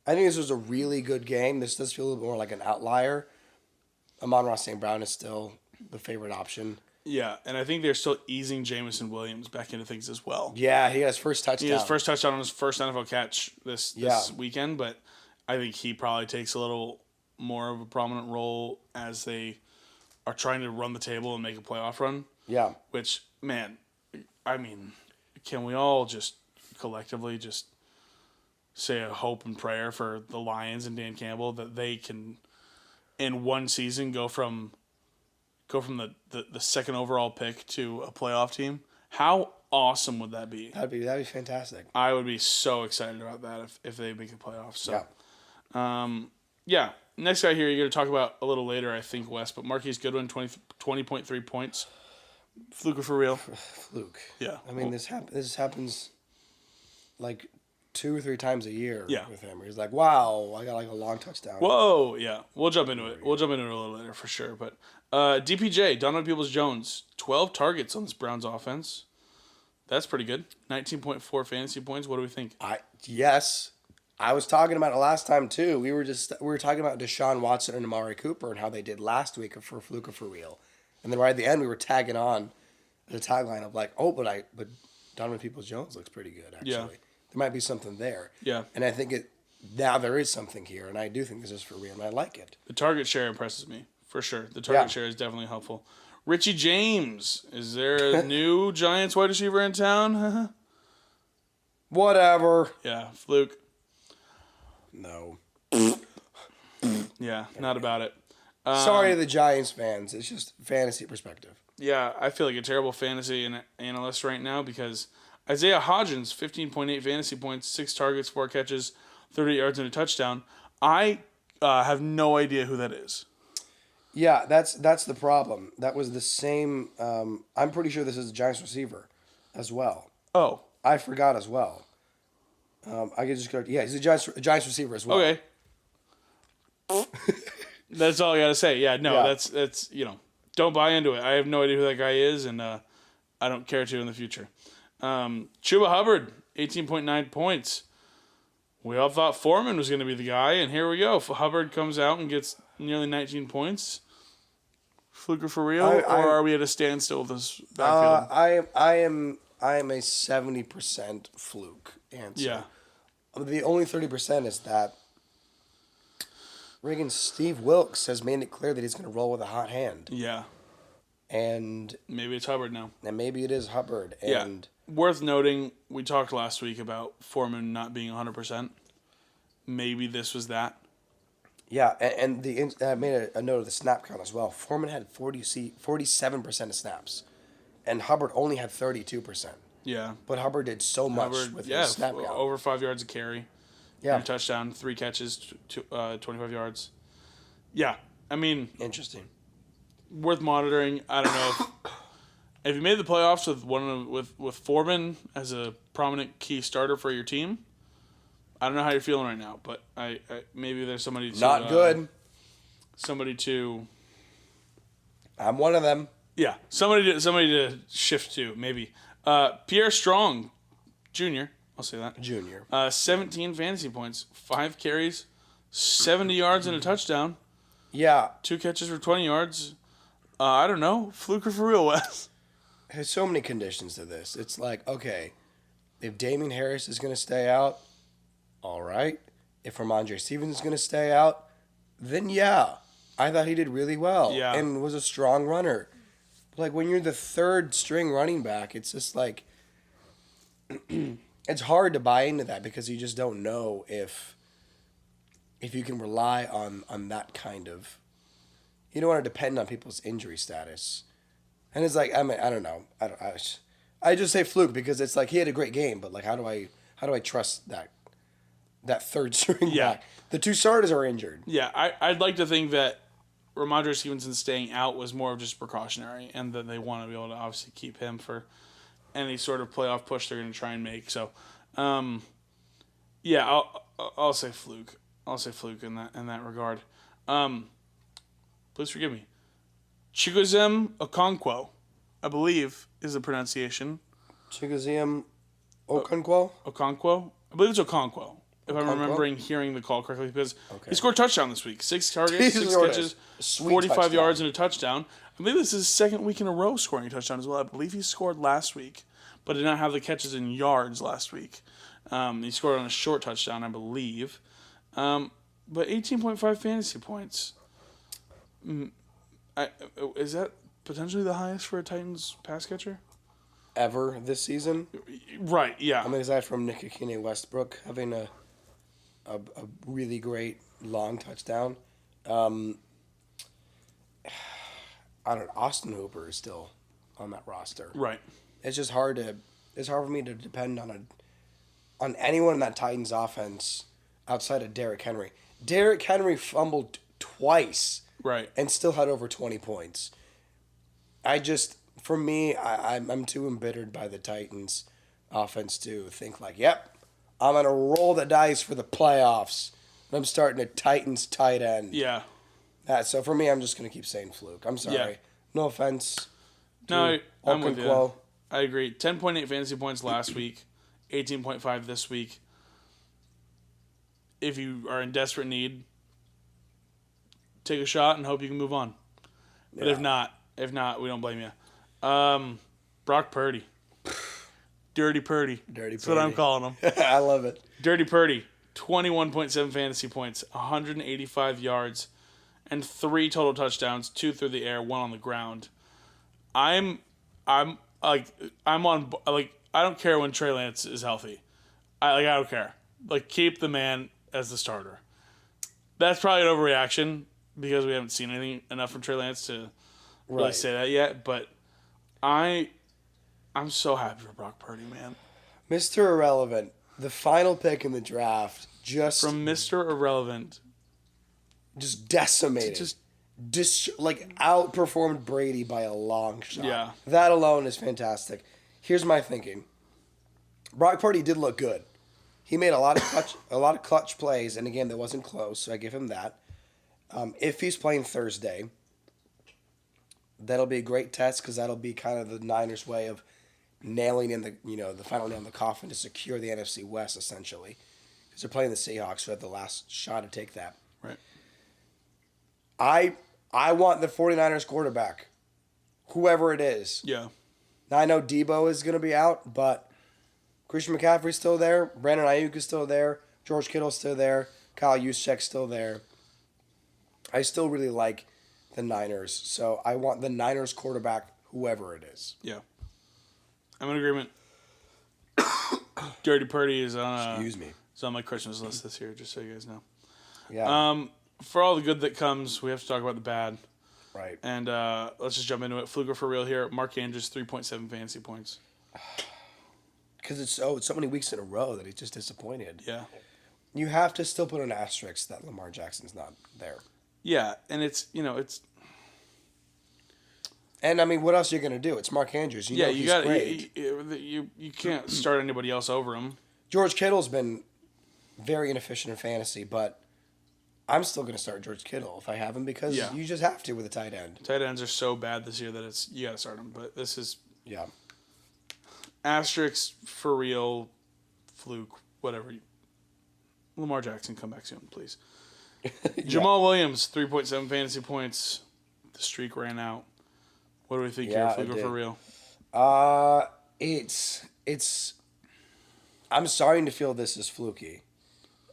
think this was a really good game. This does feel a little bit more like an outlier. Amon-Ra St. Brown is still the favorite option. Yeah, and I think they're still easing Jamison Williams back into things as well. Yeah, he got his first touchdown. He had his first touchdown on his first NFL catch this weekend, but I think he probably takes a little more of a prominent role as they are trying to run the table and make a playoff run. Yeah. Which, man, I mean, can we all just collectively just say a hope and prayer for the Lions and Dan Campbell that they can, in one season, go from the second overall pick to a playoff team? How awesome would that be? That'd be fantastic. I would be so excited about that if they make the playoffs. So, Yeah. Next guy here, you're going to talk about a little later, I think, Wes, but Marquise Goodwin, 20.3 points. Fluke for real? Fluke. Yeah. I mean, this happens like 2 or 3 times a year with him. He's like, wow, I got a long touchdown. Whoa, yeah. We'll jump into it. We'll jump into it a little later for sure. But DPJ, Donovan Peoples-Jones, 12 targets on this Browns offense. That's pretty good. 19.4 fantasy points. What do we think? Yes. I was talking about it last time too. We were talking about Deshaun Watson and Amari Cooper and how they did last week for Fluke for real. And then right at the end we were tagging on the tagline of like, but Donovan Peoples-Jones looks pretty good actually. Yeah. There might be something there. Yeah. And I think now there is something here, and I do think this is for real, and I like it. The target share impresses me, for sure. The target share is definitely helpful. Richie James, is there a new Giants wide receiver in town? Whatever. Yeah, Fluke. No. Yeah, not about it. Sorry to the Giants fans. It's just fantasy perspective. Yeah, I feel like a terrible fantasy analyst right now because Isaiah Hodgins, 15.8 fantasy points, 6 targets, 4 catches, 30 yards, and a touchdown. I have no idea who that is. Yeah, that's the problem. That was the same. I'm pretty sure this is a Giants receiver as well. Oh. I forgot as well. I could just go. Yeah, he's a Giants receiver as well. Okay. That's all I got to say. Yeah, no, that's don't buy into it. I have no idea who that guy is, and I don't care to in the future. Chuba Hubbard, 18.9 points. We all thought Foreman was going to be the guy, and here we go. Hubbard comes out and gets nearly 19 points. Fluker for real, or are we at a standstill with this backfield? I am a 70% fluke answer. Yeah. The only 30% is that friggin' Steve Wilkes has made it clear that he's going to roll with a hot hand. Yeah. And maybe it's Hubbard now. And maybe it is Hubbard. And worth noting, we talked last week about Foreman not being 100%. Maybe this was that. Yeah, and I made a note of the snap count as well. Foreman had 47% of snaps, and Hubbard only had 32%. Yeah. But Hubbard did so much with his snap count. Over 5 yards a carry. Yeah. And a touchdown, 3 catches, 25 yards. Yeah, I mean... Interesting. worth monitoring. I don't know if you made the playoffs with Foreman as a prominent key starter for your team. I don't know how you're feeling right now, but I maybe there's somebody to Not good. Somebody to. I'm one of them. Yeah, somebody to shift to maybe. Pierre Strong, Jr. I'll say that. Junior. 17 fantasy points, 5 carries, 70 yards and a touchdown. Yeah. 2 catches for 20 yards. I don't know. Fluke or for real, Wes? There's so many conditions to this. It's like, okay, if Damian Harris is going to stay out, all right. If Ramondre Stevens is going to stay out, then yeah. I thought he did really well and was a strong runner. Like, when you're the third string running back, it's just like, it's hard to buy into that because you just don't know if you can rely on that kind of, you don't want to depend on people's injury status. And it's like, I mean, I don't know. I just say Fluke because it's like he had a great game, but like, how do I trust that third string back? The 2 starters are injured. Yeah, I'd like to think that Ramondre Stevenson staying out was more of just precautionary, and that they want to be able to obviously keep him for any sort of playoff push they're going to try and make. So, yeah, I'll say Fluke. I'll say Fluke in that regard. Please forgive me. Chigoziem Okonkwo, I believe is the pronunciation. Chigoziem Okonkwo? Okonkwo? I believe it's Okonkwo. If I'm remembering hearing the call correctly, because he scored a touchdown this week. 6 targets, 6 catches, 45 yards, and a touchdown. I believe this is his second week in a row scoring a touchdown as well. I believe he scored last week, but did not have the catches in yards last week. He scored on a short touchdown, I believe. But 18.5 fantasy points. Is that potentially the highest for a Titans pass catcher? Ever this season? Right, yeah. I mean, aside from Nick Akine Westbrook having a really great long touchdown. I don't know. Austin Hooper is still on that roster. Right. It's just hard for me to depend on anyone in that Titans offense outside of Derrick Henry. Derrick Henry fumbled twice. Right. And still had over 20 points. For me, I'm too embittered by the Titans offense to think like, yep, I'm going to roll the dice for the playoffs. I'm starting a Titans tight end. Yeah. So for me, I'm just going to keep saying Fluke. I'm sorry. Yeah. No offense. No, I'm with you. I agree. 10.8 fantasy points last week, 18.5 this week. If you are in desperate need, take a shot and hope you can move on. But if not, we don't blame you. Brock Purdy. Dirty Purdy. That's what I'm calling him. I love it. Dirty Purdy. 21.7 fantasy points, 185 yards, and 3 total touchdowns, 2 through the air, 1 on the ground. I don't care when Trey Lance is healthy. I don't care. Like, keep the man as the starter. That's probably an overreaction because we haven't seen anything enough from Trey Lance to really say that yet. But I'm so happy for Brock Purdy, man. Mr. Irrelevant, the final pick in the draft, from Mr. Irrelevant, just decimated, outperformed Brady by a long shot. Yeah, that alone is fantastic. Here's my thinking: Brock Purdy did look good. He made a lot of clutch plays in a game that wasn't close, so I give him that. If he's playing Thursday, that'll be a great test because that'll be kind of the Niners' way of nailing in the final nail in the coffin to secure the NFC West, essentially. Because they're playing the Seahawks, who have the last shot to take that. Right. I want the 49ers quarterback, whoever it is. Yeah. Now, I know Debo is going to be out, but Christian McCaffrey's still there. Brandon Ayuk is still there. George Kittle's still there. Kyle Juszczyk's still there. I still really like the Niners, so I want the Niners quarterback, whoever it is. Yeah. I'm in agreement. Dirty Purdy is on it's on my Christmas list this year, just so you guys know. Yeah. For all the good that comes, we have to talk about the bad. Right. And let's just jump into it. Fluke for real here. Mark Andrews, 3.7 fantasy points. Because it's so many weeks in a row that he's just disappointed. Yeah. You have to still put an asterisk that Lamar Jackson's not there. Yeah, and it's And I mean, what else are you gonna do? It's Mark Andrews. You know you he's got great. you can't start anybody else over him. George Kittle's been very inefficient in fantasy, but I'm still gonna start George Kittle if I have him because you just have to with a tight end. Tight ends are so bad this year that you gotta start them. But this is asterisk for real, fluke, whatever. Lamar Jackson, come back soon, please. Jamal Williams, 3.7 fantasy points. The streak ran out. What do we think here? Fluke or for real? It's. I'm starting to feel this is fluky,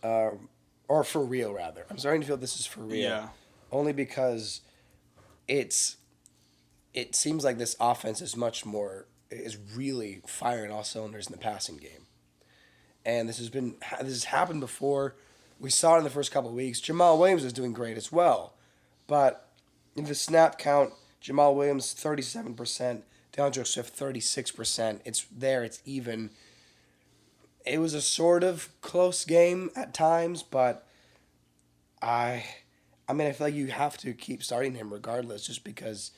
or for real rather. I'm starting to feel this is for real. Yeah. Only because it seems like this offense is really firing all cylinders in the passing game, and this has happened before. We saw it in the first couple of weeks. Jamal Williams is doing great as well, but in the snap count, Jamal Williams 37%, DeAndre Swift 36%. It's there. It's even. It was a sort of close game at times, but I feel like you have to keep starting him regardless, just because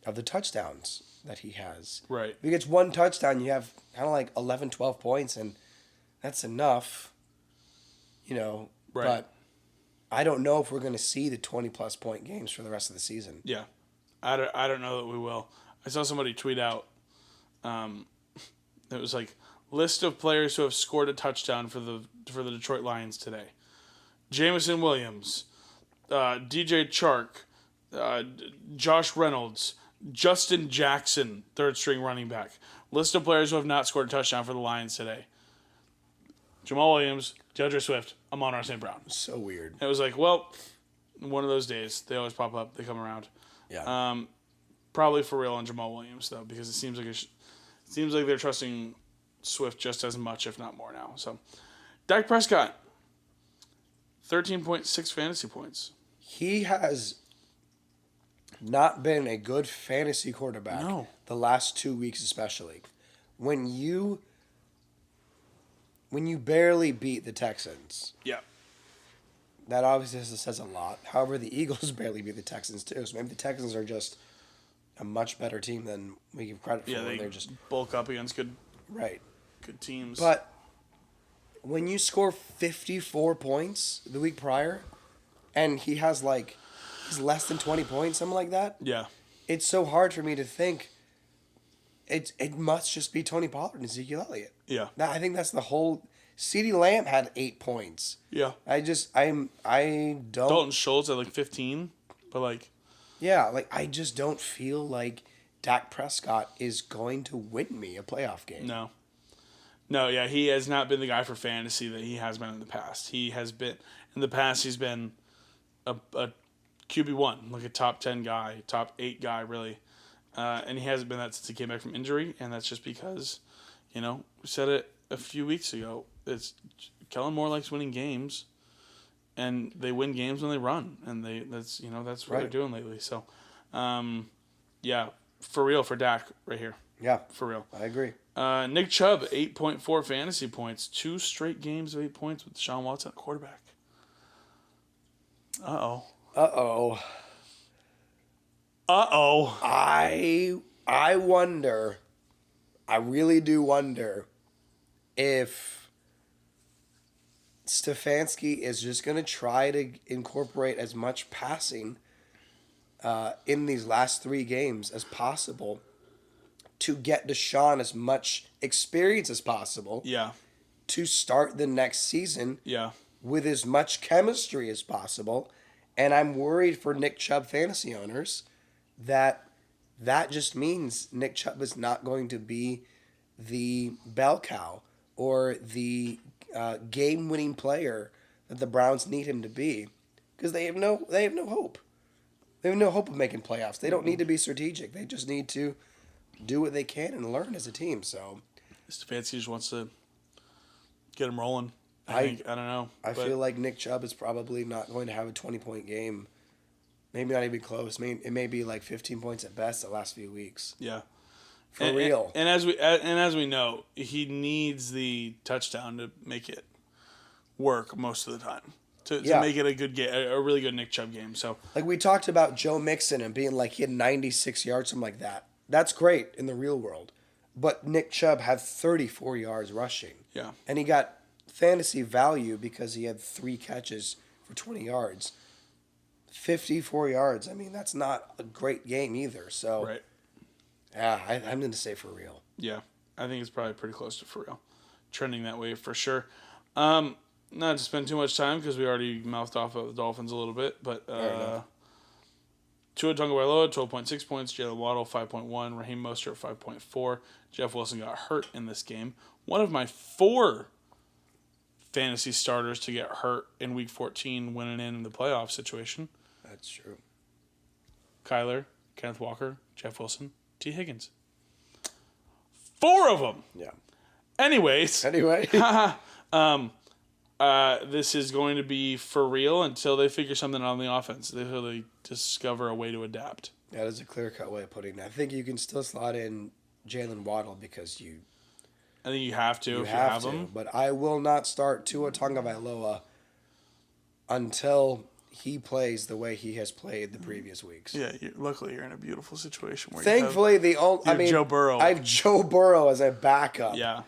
of the touchdowns that he has. Right. If he gets one touchdown, you have kind of like 11, 12 points, and that's enough. Right. But I don't know if we're going to see the 20-plus point games for the rest of the season. Yeah. I don't know that we will. I saw somebody tweet out, it was like, list of players who have scored a touchdown for the Detroit Lions today. Jameson Williams, DJ Chark, Josh Reynolds, Justin Jackson, third-string running back. List of players who have not scored a touchdown for the Lions today. Jamal Williams, DeAndre Swift, Amon-Ra St. Brown. So weird. It was like, well, one of those days. They always pop up. They come around. Yeah. Probably for real on Jamal Williams, though, because it seems like they're trusting Swift just as much, if not more now. So, Dak Prescott, 13.6 fantasy points. He has not been a good fantasy quarterback the last 2 weeks especially. When you barely beat the Texans. Yeah. That obviously says a lot. However, the Eagles barely beat the Texans too. So maybe the Texans are just a much better team than we give credit for. Yeah, they're just bulk up against good teams. But when you score 54 points the week prior, and he's less than 20 points, something like that. Yeah. It's so hard for me to think. It must just be Tony Pollard and Ezekiel Elliott. Yeah. I think that's the whole. CeeDee Lamb had 8 points. Yeah. I don't. Dalton Schultz at 15, but Yeah, I just don't feel like Dak Prescott is going to win me a playoff game. No, yeah, he has not been the guy for fantasy that he has been in the past. He's been a QB1, like a top 10 guy, top 8 guy, really. And he hasn't been that since he came back from injury, and that's just because, we said it a few weeks ago. It's Kellen Moore likes winning games, and they win games when they run, and that's what they're doing lately. So, yeah, for real for Dak right here. Yeah, for real. I agree. Nick Chubb, 8.4 fantasy points, 2 straight games of 8 points with Deshaun Watson at quarterback. Uh oh. I wonder. I really do wonder if Stefanski is just going to try to incorporate as much passing in these last 3 games as possible to get Deshaun as much experience as possible. Yeah. To start the next season. Yeah. With as much chemistry as possible. And I'm worried for Nick Chubb fantasy owners that just means Nick Chubb is not going to be the bell cow or the game-winning player that the Browns need him to be, because they have no hope. They have no hope of making playoffs. They don't need to be strategic. They just need to do what they can and learn as a team. So Stefanski just wants to get him rolling. I don't know. I feel like Nick Chubb is probably not going to have a 20-point game. Maybe not even close. It may be 15 points at best the last few weeks. Yeah. For real. And as we know, he needs the touchdown to make it work most of the time. to make it a good game, a really good Nick Chubb game. So like we talked about Joe Mixon and being like he had 96 yards, something like that. That's great in the real world, but Nick Chubb had 34 yards rushing. Yeah, and he got fantasy value because he had 3 catches for 20 yards. 54 yards. I mean, that's not a great game either. So, right. Yeah, I'm going to say for real. Yeah, I think it's probably pretty close to for real. Trending that way for sure. Not to spend too much time because we already mouthed off of the Dolphins a little bit, but Tua Tagovailoa, 12.6 points. Jalen Waddle, 5.1. Raheem Mostert, 5.4. Jeff Wilson got hurt in this game. One of my 4 fantasy starters to get hurt in Week 14 winning in the playoff situation. That's true. Kyler, Kenneth Walker, Jeff Wilson, T. Higgins. 4 of them. Yeah. Anyways. Anyway. This is going to be for real until they figure something out on the offense. Until they discover a way to adapt. That is a clear-cut way of putting it. I think you can still slot in Jalen Waddle because I think you have to you if have you have to, him. but I will not start Tua Tagovailoa until he plays the way he has played the previous weeks. Yeah, luckily you're in a beautiful situation where thankfully Joe Burrow. I have Joe Burrow as a backup. Yeah.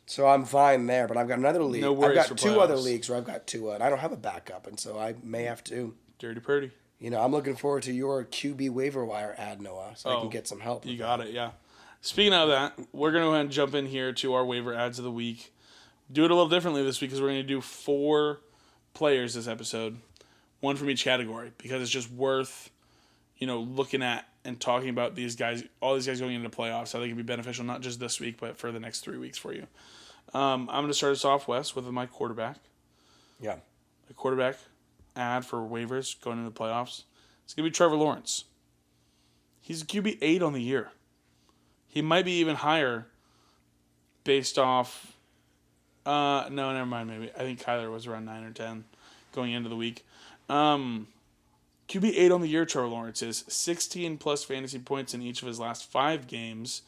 So I'm fine there, but I've got another league. No worries. I've got for 2 playoffs. other leagues where I've got Tua, and I don't have a backup, and so I may have to. Dirty Purdy. I'm looking forward to your QB waiver wire ad, Noah, so I can get some help. You got it, yeah. Speaking of that, we're going to go ahead and jump in here to our waiver ads of the week. Do it a little differently this week because we're going to do 4 players this episode, 1 from each category, because it's just worth, looking at and talking about these guys, all these guys going into the playoffs, how they can be beneficial, not just this week, but for the next 3 weeks for you. I'm going to start us off, Wes, with my quarterback. Yeah. The quarterback ad for waivers going into the playoffs. It's going to be Trevor Lawrence. He's a QB 8 on the year. He might be even higher based off... no, never mind, maybe. I think Kyler was around 9 or 10 going into the week. QB 8 on the year, Trevor Lawrence is. 16-plus fantasy points in each of his last 5 games.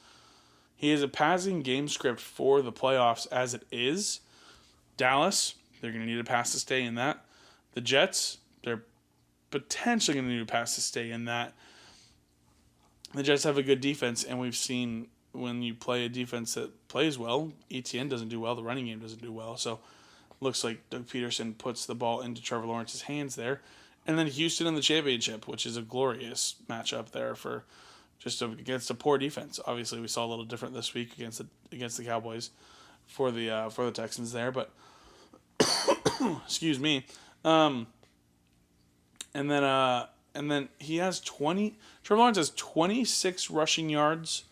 He has a passing game script for the playoffs as it is. Dallas, they're going to need a pass to stay in that. The Jets, they're potentially going to need a pass to stay in that. The Jets have a good defense, and we've seen when you play a defense that plays well, ETN doesn't do well, the running game doesn't do well. So looks like Doug Peterson puts the ball into Trevor Lawrence's hands there. And then Houston in the championship, which is a glorious matchup there for just against a poor defense. Obviously, we saw a little different this week against the Cowboys for the Texans there, but excuse me. And then he has Trevor Lawrence has 26 rushing yards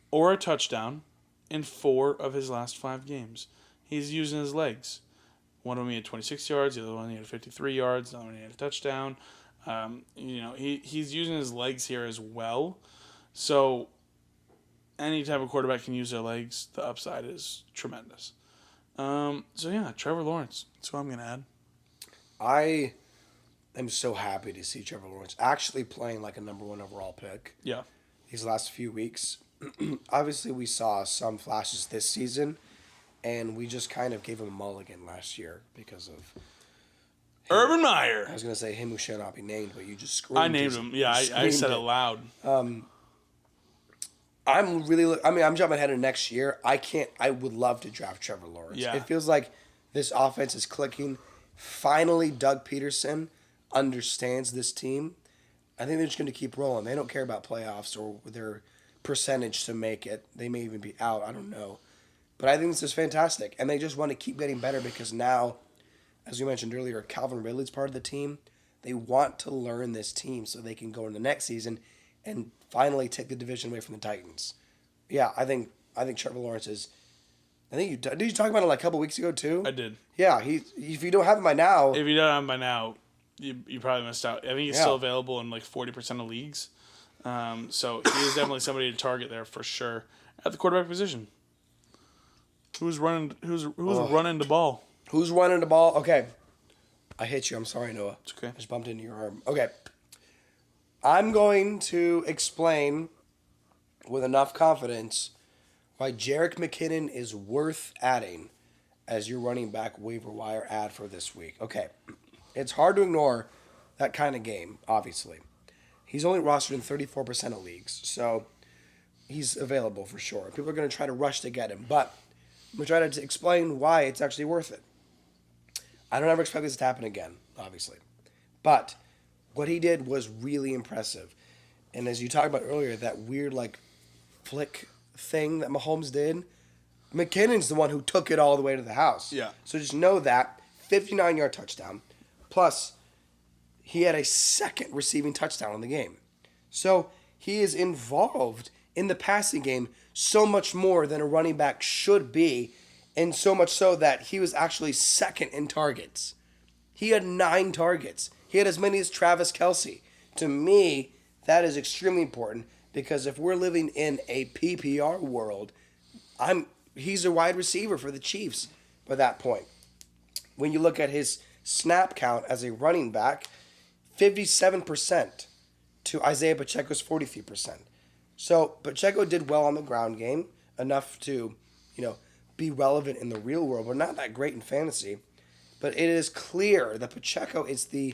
or a touchdown in 4 of his last 5 games. He's using his legs. One of them he had 26 yards, the other one he had 53 yards, another one he had a touchdown. He's using his legs here as well. So any type of quarterback can use their legs. The upside is tremendous. Trevor Lawrence. That's who I'm going to add. I am so happy to see Trevor Lawrence actually playing like a number 1 overall pick. Yeah. These last few weeks. Obviously, we saw some flashes this season, and we just kind of gave him a mulligan last year because of Urban Meyer. I was going to say him who shall not be named, but you just screamed. I named him. Yeah, I said it loud. I'm jumping ahead of next year. I would love to draft Trevor Lawrence. Yeah. It feels like this offense is clicking. Finally, Doug Peterson understands this team. I think they're just going to keep rolling. They don't care about playoffs or their percentage to make it. They may even be out. I don't know. But I think this is fantastic. And they just want to keep getting better because now, as we mentioned earlier, Calvin Ridley's part of the team. They want to learn this team so they can go into the next season and finally take the division away from the Titans. Yeah, I think Trevor Lawrence is. Did you talk about it like a couple weeks ago too? I did. Yeah, if you don't have him by now. If you don't have him by now, you probably missed out. I think he's still available in like 40% of leagues. So he is definitely somebody to target there for sure at the quarterback position. Who's running the ball? Who's running the ball? Okay. I hit you. I'm sorry, Noah. It's okay. I just bumped into your arm. Okay. I'm going to explain with enough confidence why Jerick McKinnon is worth adding as your running back waiver wire ad for this week. Okay. It's hard to ignore that kind of game, obviously. He's only rostered in 34% of leagues, so he's available for sure. People are going to try to rush to get him, but I'm going to try to explain why it's actually worth it. I don't ever expect this to happen again, obviously. But what he did was really impressive. And as you talked about earlier, that weird, flick thing that Mahomes did, McKinnon's the one who took it all the way to the house. Yeah. So just know that 59-yard touchdown, plus he had a second receiving touchdown in the game. So he is involved in the passing game so much more than a running back should be, and so much so that he was actually second in targets. He had 9 targets. He had as many as Travis Kelce. To me, that is extremely important because if we're living in a PPR world, he's a wide receiver for the Chiefs by that point. When you look at his snap count as a running back, 57% to Isaiah Pacheco's 43%. So Pacheco did well on the ground game, enough to, be relevant in the real world, but not that great in fantasy. But it is clear that Pacheco is the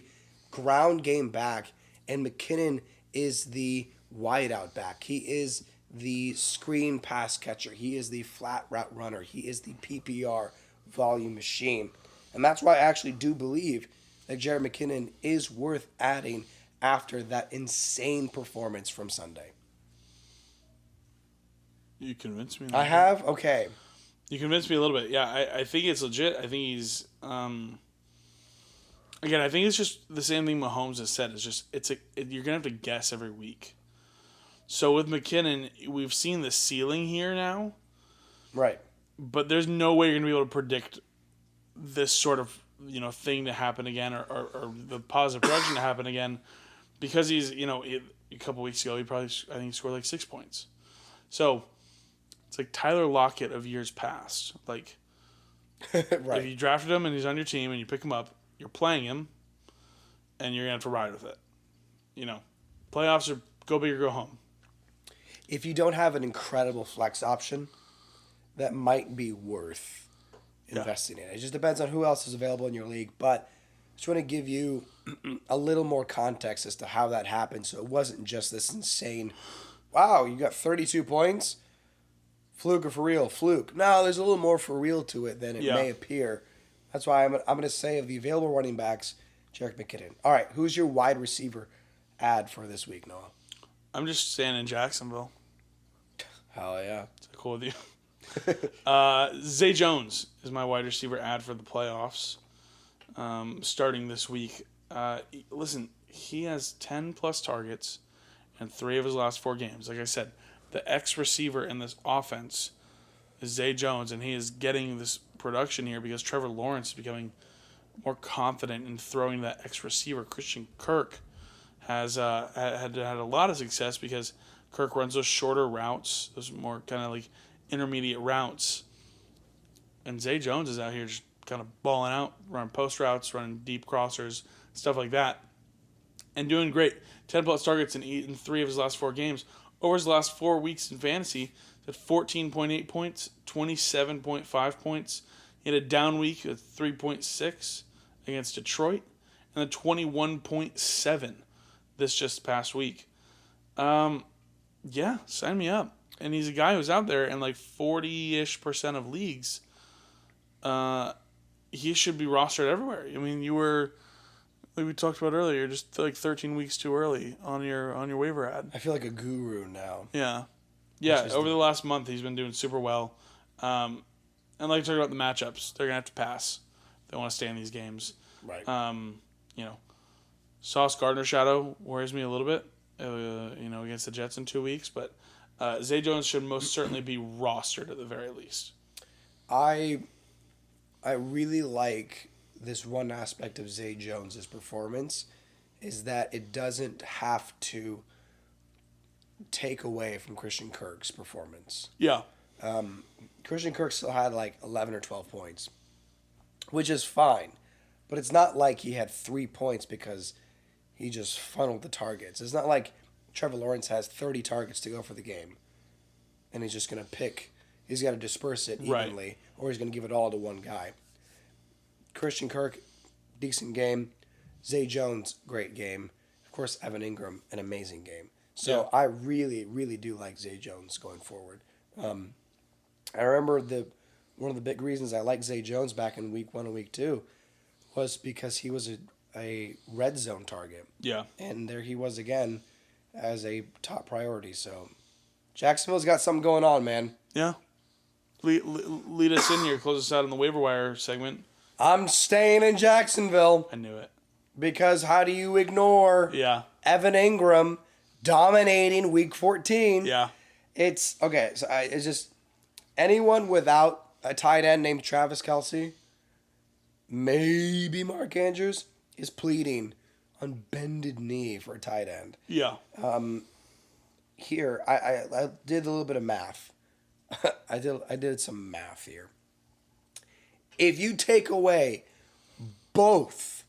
ground game back and McKinnon is the wideout back. He is the screen pass catcher. He is the flat route runner. He is the PPR volume machine. And that's why I actually do believe that Jerick McKinnon is worth adding after that insane performance from Sunday. You convinced me. I have? Okay. You convinced me a little bit. Yeah, I think it's legit. I think he's again, I think it's just the same thing Mahomes has said. It's just you're gonna have to guess every week. So with McKinnon, we've seen the ceiling here now. Right. But there's no way you're gonna be able to predict this sort of thing to happen again or the positive direction to happen again, because he's a couple weeks ago I think he scored 6 points. So it's like Tyler Lockett of years past. Like, right. If you drafted him and he's on your team and you pick him up, you're playing him, and you're gonna have to ride with it. Playoffs are go big or go home. If you don't have an incredible flex option, that might be worth investing in. It just depends on who else is available in your league. But I just want to give you a little more context as to how that happened. So it wasn't just this insane, wow, you got 32 points? Fluke or for real? Fluke. No, there's a little more for real to it than it may appear. That's why I'm going to say of the available running backs, Jerick McKinnon. All right, who's your wide receiver add for this week, Noah? I'm just staying in Jacksonville. Hell yeah. Is that cool with you? Zay Jones is my wide receiver add for the playoffs, starting this week. Listen, he has 10-plus targets in 3 of his last 4 games. Like I said, the X receiver in this offense is Zay Jones, and he is getting this production here because Trevor Lawrence is becoming more confident in throwing that X receiver. Christian Kirk has had a lot of success because Kirk runs those shorter routes, those more kind of intermediate routes. And Zay Jones is out here just kind of balling out, running post routes, running deep crossers, stuff like that, and doing great. 10-plus targets in 3 of his last 4 games. Over his last 4 weeks in fantasy, at 14.8 points, 27.5 points. He had a down week of 3.6 against Detroit, and a 21.7 this just past week. Yeah, sign me up. And he's a guy who's out there in 40-ish% of leagues. He should be rostered everywhere. I mean, you were, like we talked about earlier, just 13 weeks too early on your waiver ad. I feel like a guru now. Yeah. Over the last month, he's been doing super well. And like talking about the matchups, they're gonna have to pass. They want to stay in these games. Right. Sauce Gardner shadow worries me a little bit. Against the Jets in 2 weeks, but Zay Jones should most certainly be rostered at the very least. I really like this one aspect of Zay Jones' performance is that it doesn't have to take away from Christian Kirk's performance. Yeah. Christian Kirk still had 11 or 12 points, which is fine. But it's not like he had 3 points because he just funneled the targets. It's not like Trevor Lawrence has 30 targets to go for the game, and he's just going to pick. He's got to disperse it evenly, or he's going to give it all to one guy. Christian Kirk, decent game, Zay Jones, great game. Of course, Evan Ingram, an amazing game. So I really, really do like Zay Jones going forward. I remember one of the big reasons I liked Zay Jones back in week 1 and week 2 was because he was a red zone target. Yeah. And there he was again as a top priority. So Jacksonville's got something going on, man. Yeah. Lead us in here. Close us out on the waiver wire segment. I'm staying in Jacksonville. I knew it. Because how do you ignore Evan Ingram dominating week 14? Yeah. It's okay. So it's just anyone without a tight end named Travis Kelce, maybe Mark Andrews, is pleading on bended knee for a tight end. Yeah. Here, I did a little bit of math. I did some math here. If you take away both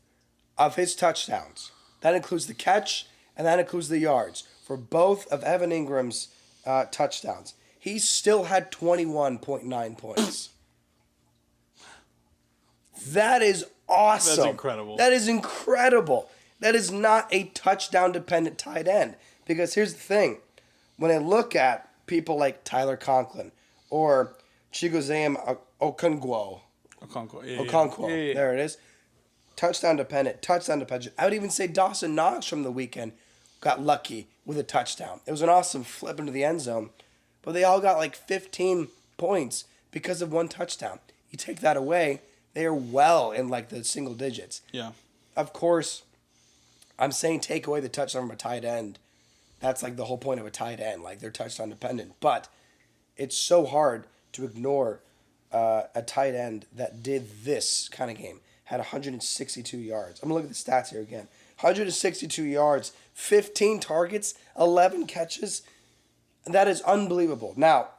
of his touchdowns, that includes the catch and that includes the yards, for both of Evan Ingram's touchdowns, he still had 21.9 points. That is awesome. That's incredible. That is incredible. That is not a touchdown-dependent tight end. Because here's the thing. When I look at people like Tyler Conklin or Chigoziem Okonkwo. Yeah. There it is. Touchdown-dependent. I would even say Dawson Knox from the weekend got lucky with a touchdown. It was an awesome flip into the end zone. But they all got like 15 points because of one touchdown. You take that away, they are well in like the single digits. Yeah. Of course, I'm saying take away the touchdown from a tight end. That's like the whole point of a tight end. Like they're touchdown dependent. But it's so hard to ignore a tight end that did this kind of game. Had 162 yards. I'm going to look at the stats here again. 162 yards, 15 targets, 11 catches. That is unbelievable. Now,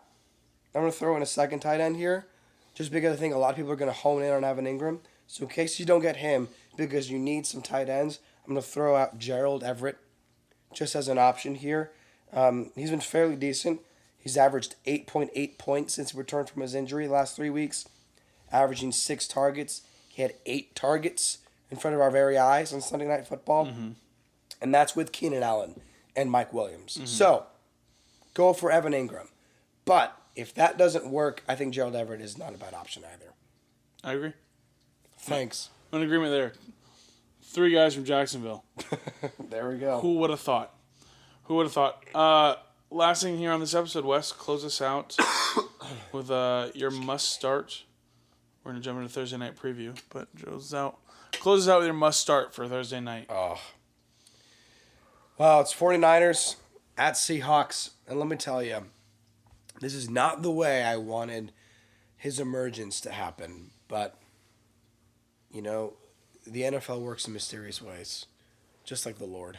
I'm going to throw in a second tight end here, just because I think a lot of people are going to hone in on Evan Ingram. So in case you don't get him, because you need some tight ends, I'm going to throw out Gerald Everett just as an option here. He's been fairly decent. He's averaged 8.8 points since he returned from his injury the last 3 weeks, averaging 6 targets. He had 8 targets in front of our very eyes on Sunday Night Football. Mm-hmm. And that's with Keenan Allen and Mike Williams. Mm-hmm. So, go for Evan Ingram. But if that doesn't work, I think Gerald Everett is not a bad option either. I agree. Thanks. I'm in agreement there. 3 guys from Jacksonville. There we go. Who would have thought? Last thing here on this episode, Wes, close us out with your must start. We're going to jump into Thursday night preview, but close us out with your must start for Thursday night. Oh. Well, it's 49ers at Seahawks. And let me tell you, this is not the way I wanted his emergence to happen. But, you know, the NFL works in mysterious ways, just like the Lord.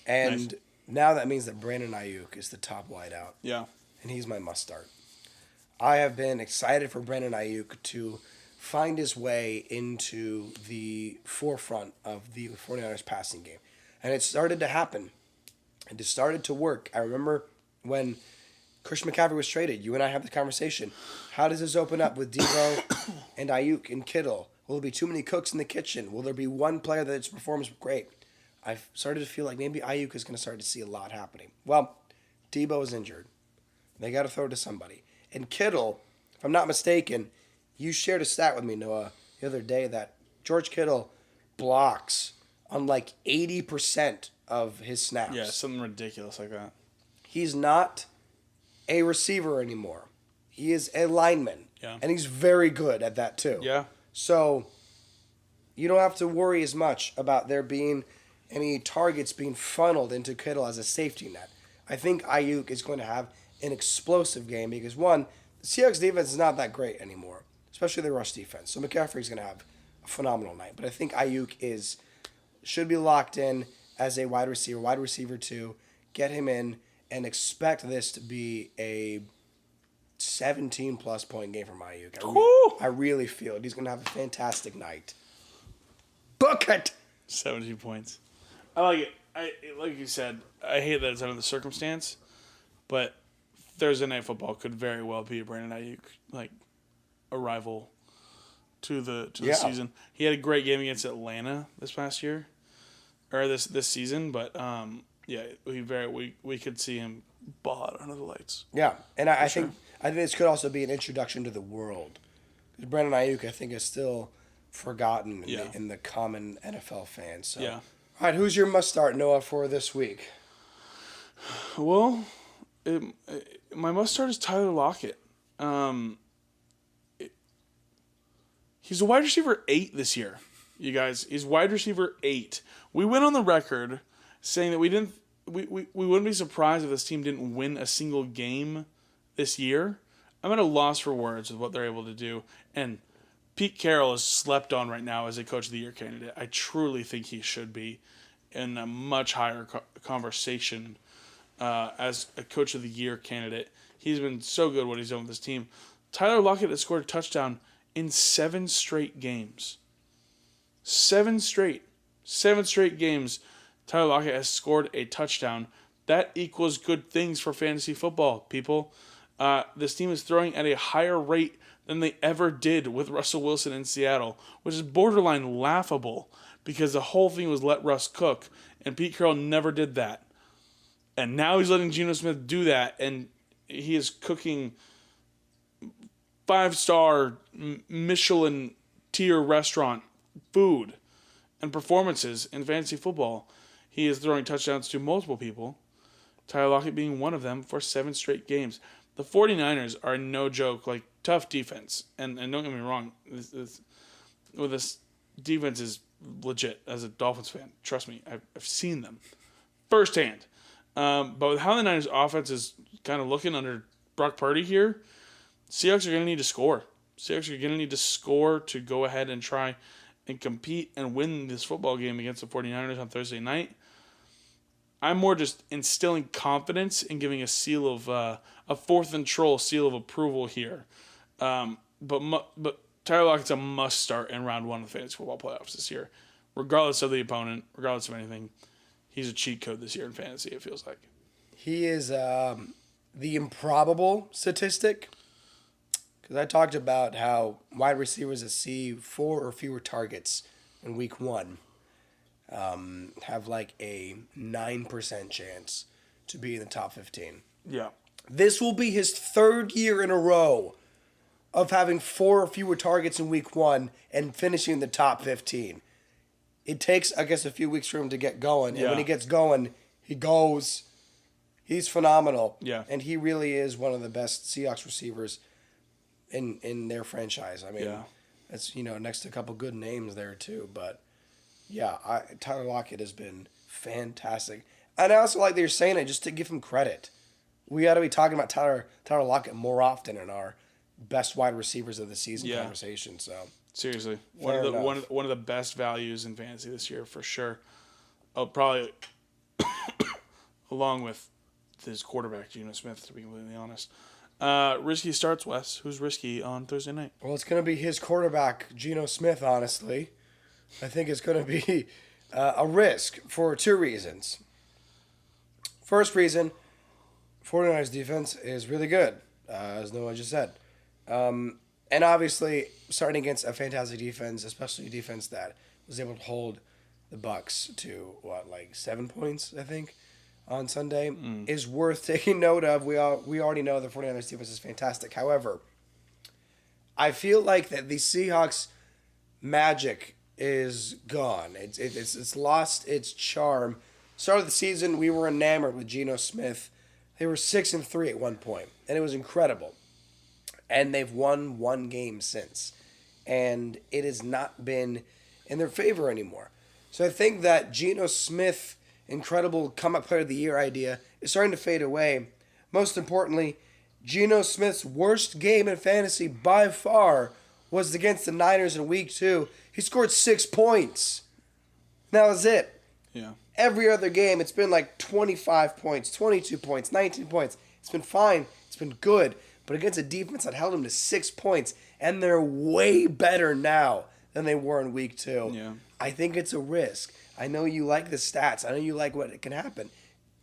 And nice. Now that means that Brandon Ayuk is the top wideout. Yeah. And he's my must start. I have been excited for Brandon Ayuk to find his way into the forefront of the 49ers passing game. And it started to happen. And it started to work. I remember when Christian McCaffrey was traded, you and I had the conversation. How does this open up with Deebo and Ayuk and Kittle? Will there be too many cooks in the kitchen? Will there be one player that performs great? I've started to feel like maybe Ayuk is going to start to see a lot happening. Well, Deebo is injured. They got to throw to somebody. And Kittle, if I'm not mistaken, you shared a stat with me, Noah, the other day that George Kittle blocks on like 80% of his snaps. Yeah, something ridiculous like that. He's not a receiver anymore. He is a lineman. Yeah. And he's very good at that too. Yeah. So you don't have to worry as much about there being any targets being funneled into Kittle as a safety net. I think Ayuk is going to have an explosive game because, one, the Seahawks defense is not that great anymore, especially the rush defense. So McCaffrey's going to have a phenomenal night. But I think Ayuk should be locked in as a wide receiver 2. Get him in and expect this to be a 17-plus point game from Ayuk. I really feel it. He's going to have a fantastic night. Book it! 17 points. I like it. Like you said, I hate that it's under the circumstance, but Thursday Night Football could very well be Brandon Ayuk, like, arrival to the season. He had a great game against Atlanta this past year, or this season. But we could see him ball out under the lights. Yeah, and I think this could also be an introduction to the world. Brandon Ayuk, I think, is still forgotten in the common NFL fan. So, all right, who's your must start, Noah, for this week? Well, my must start is Tyler Lockett. He's a wide receiver 8 this year, you guys. He's wide receiver 8. We went on the record saying that we wouldn't be surprised if this team didn't win a single game this year. I'm at a loss for words with what they're able to do. And Pete Carroll is slept on right now as a Coach of the Year candidate. I truly think he should be in a much higher conversation as a Coach of the Year candidate. He's been so good what he's done with this team. Tyler Lockett has scored a touchdown in 7 straight games. 7 straight games. Tyler Lockett has scored a touchdown. That equals good things for fantasy football, people. This team is throwing at a higher rate than they ever did with Russell Wilson in Seattle, which is borderline laughable because the whole thing was let Russ cook, and Pete Carroll never did that. And now he's letting Geno Smith do that, and he is cooking 5-star Michelin tier restaurant food and performances in fantasy football. He is throwing touchdowns to multiple people, Tyler Lockett being one of them for 7 straight games. The 49ers are no joke, like tough defense. And don't get me wrong, this defense is legit as a Dolphins fan. Trust me, I've seen them firsthand. But with how the Niners offense is kind of looking under Brock Purdy here, Seahawks are going to need to score. Seahawks are going to need to score to go ahead and try and compete and win this football game against the 49ers on Thursday night. I'm more just instilling confidence and giving a seal of a fourth and troll seal of approval here. But Tyler Lockett's a must start in round 1 of the fantasy football playoffs this year, regardless of the opponent, regardless of anything. He's a cheat code this year in fantasy, it feels like. He is the improbable statistic. Because I talked about how wide receivers that see 4 or fewer targets in week 1 have like a 9% chance to be in the top 15. Yeah. This will be his 3rd year in a row of having 4 or fewer targets in week 1 and finishing in the top 15. It takes, I guess, a few weeks for him to get going. And when he gets going, he goes. He's phenomenal. Yeah. And he really is one of the best Seahawks receivers in their franchise. I mean, that's, next to a couple good names there too. But, yeah, Tyler Lockett has been fantastic. And I also like that you're saying it just to give him credit. We got to be talking about Tyler Lockett more often in our best wide receivers of the season conversation. So seriously, one of the best values in fantasy this year for sure. Probably along with his quarterback Geno Smith, to be completely honest. Risky starts, Wes. Who's risky on Thursday night? Well, it's going to be his quarterback, Geno Smith, honestly. I think it's going to be a risk for 2 reasons. First reason, 49ers defense is really good, as Noah just said. And obviously, starting against a fantastic defense, especially a defense that was able to hold the Bucs to, 7 points, I think, on Sunday, is worth taking note of. We already know the 49ers defense is fantastic. However, I feel like that the Seahawks magic is gone. It's lost its charm. Start of the season, we were enamored with Geno Smith. They were 6-3 at one point, and it was incredible. And they've won 1 game since, and it has not been in their favor anymore. So I think that Geno Smith, incredible comeback player of the year idea, is starting to fade away. Most importantly, Geno Smith's worst game in fantasy by far was against the Niners in week 2. He scored 6 points. That was it. Yeah. Every other game, it's been like 25 points, 22 points, 19 points. It's been fine. It's been good. But against a defense that held him to 6 points, and they're way better now than they were in week 2. Yeah. I think it's a risk. I know you like the stats. I know you like what can happen.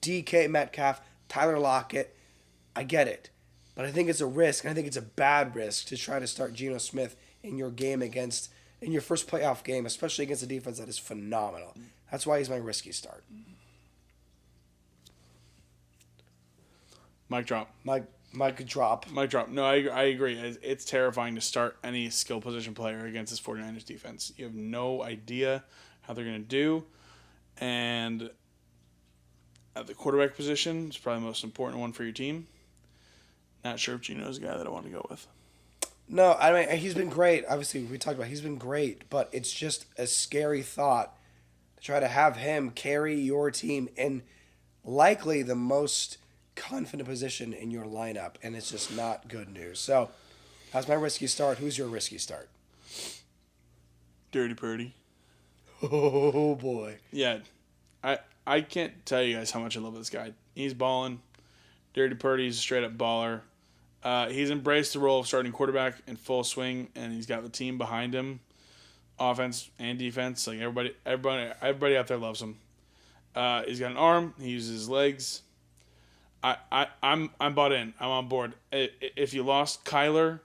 DK Metcalf, Tyler Lockett, I get it. But I think it's a risk, and I think it's a bad risk to try to start Geno Smith in your first playoff game, especially against a defense that is phenomenal. That's why he's my risky start. Mic drop. Mic drop. Mic drop. No, I agree. It's terrifying to start any skill position player against this 49ers defense. You have no idea how they're going to do. And at the quarterback position, it's probably the most important one for your team. Not sure if Gino's the guy that I want to go with. No, I mean, he's been great. Obviously, we talked about he's been great, but it's just a scary thought to try to have him carry your team in likely the most confident position in your lineup, and it's just not good news. So, that's my risky start. Who's your risky start? Dirty Purdy. Oh, boy. Yeah. I can't tell you guys how much I love this guy. He's balling. Dirty Purdy's a straight-up baller. He's embraced the role of starting quarterback in full swing, and he's got the team behind him, offense and defense. Like everybody out there loves him. He's got an arm. He uses his legs. I'm bought in. I'm on board. If you lost Kyler,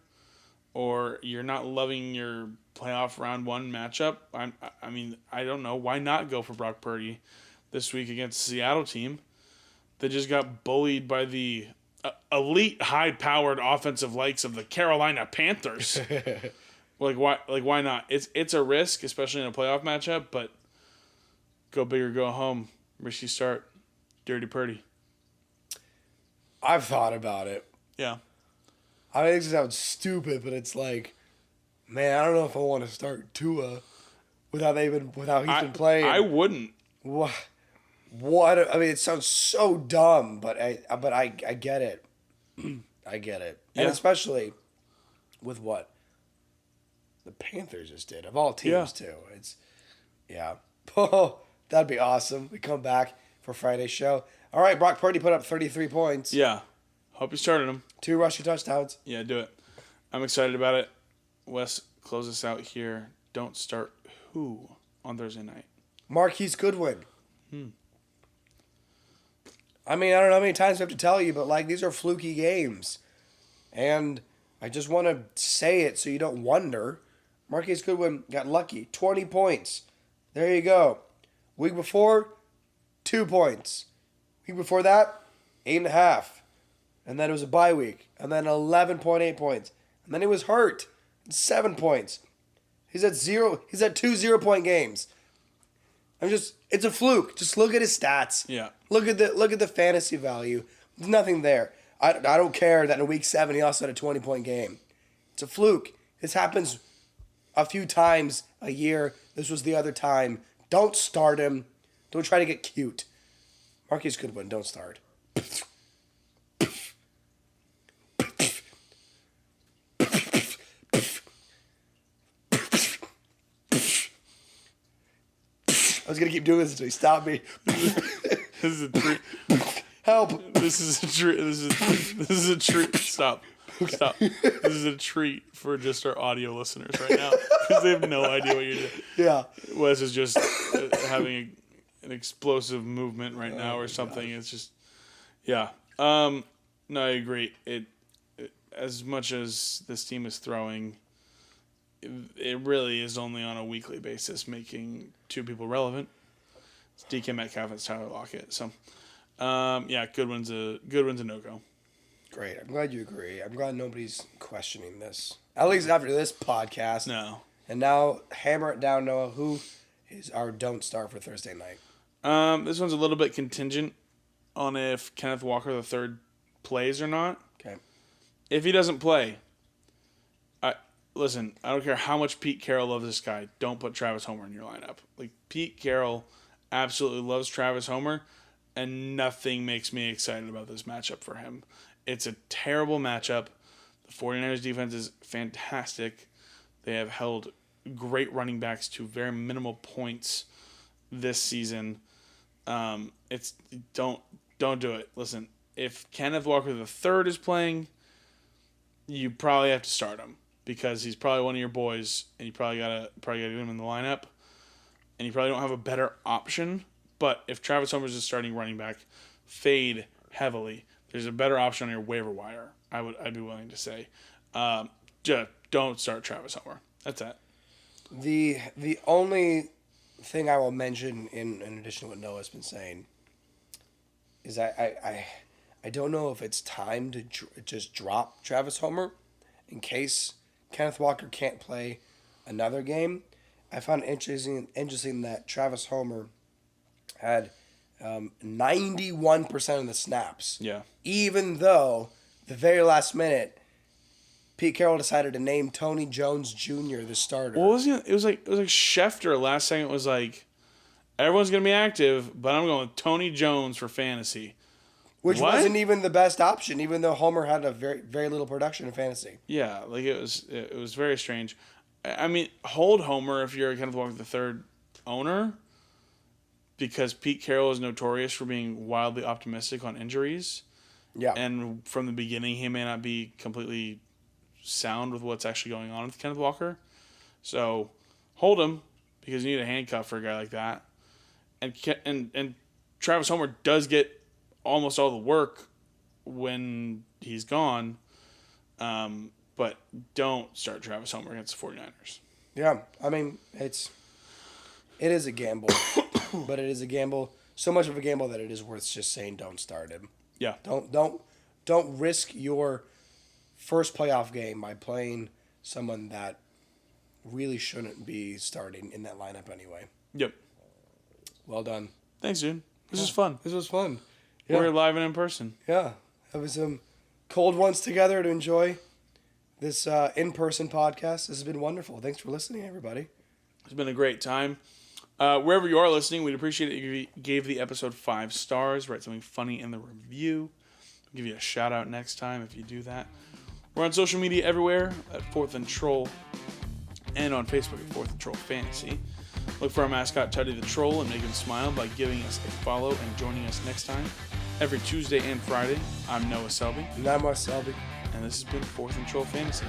or you're not loving your playoff round 1 matchup, I don't know. Why not go for Brock Purdy this week against the Seattle team that just got bullied by the elite, high-powered offensive likes of the Carolina Panthers? Why not? It's a risk, especially in a playoff matchup. But go big or go home. Risky start. Dirty Purdy. I've thought about it. Yeah. I mean, it sounds stupid, but it's like, man, I don't know if I want to start Tua without he's been playing. I wouldn't. What? I mean, it sounds so dumb, but I get it. I get it, Yeah. and especially with what the Panthers just did of all teams too. Oh, that'd be awesome. We come back for Friday's show. All right, Brock Purdy put up 33 points. Yeah. Hope you started him. 2 rushing touchdowns. Yeah, do it. I'm excited about it. Wes, close us out here. Don't start who on Thursday night? Marquise Goodwin. I mean, I don't know how many times I have to tell you, but these are fluky games. And I just want to say it so you don't wonder. Marquise Goodwin got lucky. 20 points. There you go. Week before, 2 points. Week before that, 8.5. And then it was a bye week. And then 11.8 points. And then he was hurt. 7 points. He's at 2 0-point games. It's a fluke. Just look at his stats. Yeah. Look at the fantasy value. There's nothing there. I don't care that in week 7 he also had a 20-point game. It's a fluke. This happens a few times a year. This was the other time. Don't start him. Don't try to get cute. Marquise Goodwin, don't start. I was going to keep doing this until he stopped me. This is a treat. Help. This is a treat. This is a treat. Stop. Okay. Stop. This is a treat for just our audio listeners right now because they have no idea what you're doing. Yeah. Wes is just having an explosive movement right now or something. Gosh. It's just, yeah. No, I agree. It as much as this team is throwing, it really is only on a weekly basis making 2 people relevant. It's DK Metcalf and Tyler Lockett. So, Goodwin's a no-go. Great. I'm glad you agree. I'm glad nobody's questioning this. At least after this podcast. No. And now, hammer it down, Noah. Who is our don't start for Thursday night? This one's a little bit contingent on if Kenneth Walker III plays or not. Okay. If he doesn't play, listen, I don't care how much Pete Carroll loves this guy. Don't put Travis Homer in your lineup. Pete Carroll absolutely loves Travis Homer, and nothing makes me excited about this matchup for him. It's a terrible matchup. The 49ers defense is fantastic. They have held great running backs to very minimal points this season. Don't do it. Listen, if Kenneth Walker III is playing, you probably have to start him because he's probably one of your boys, and you probably gotta get him in the lineup, and you probably don't have a better option. But if Travis Homer is a starting running back, fade heavily. There's a better option on your waiver wire. I'd be willing to say, just don't start Travis Homer. That's it. The only thing I will mention in addition to what Noah's been saying is I don't know if it's time to just drop Travis Homer in case Kenneth Walker can't play another game. I found it interesting that Travis Homer had 91% of the snaps. Yeah. Even though the very last minute, Pete Carroll decided to name Tony Jones Jr. the starter. Well, it was like Schefter last second was like, everyone's gonna be active, but I'm going with Tony Jones for fantasy. Which wasn't even the best option, even though Homer had a very, very little production in fantasy. Yeah, like it was very strange. I mean, hold Homer if you're Kenneth Walker the third owner, because Pete Carroll is notorious for being wildly optimistic on injuries. Yeah. And from the beginning, he may not be completely sound with what's actually going on with Kenneth Walker. So hold him because you need a handcuff for a guy like that. And Travis Homer does get almost all the work when he's gone. But don't start Travis Homer against the 49ers. Yeah, I mean, it is a gamble, but it is a gamble. So much of a gamble that it is worth just saying don't start him. Yeah. Don't risk your first playoff game by playing someone that really shouldn't be starting in that lineup anyway. Yep. Well done. Thanks, dude. This was fun. This was fun. Yeah. We're live and in person. Yeah. Having some cold ones together to enjoy this in-person podcast. This has been wonderful. Thanks for listening, everybody. It's been a great time. Wherever you are listening, we'd appreciate it if you gave the episode 5 stars. Write something funny in the review. I'll give you a shout out next time if you do that. We're on social media everywhere at 4th and Troll, and on Facebook at 4th and Troll Fantasy. Look for our mascot Teddy the Troll and make him smile by giving us a follow and joining us next time. Every Tuesday and Friday, I'm Noah Selby. And I'm Wes Selby. And this has been 4th and Troll Fantasy.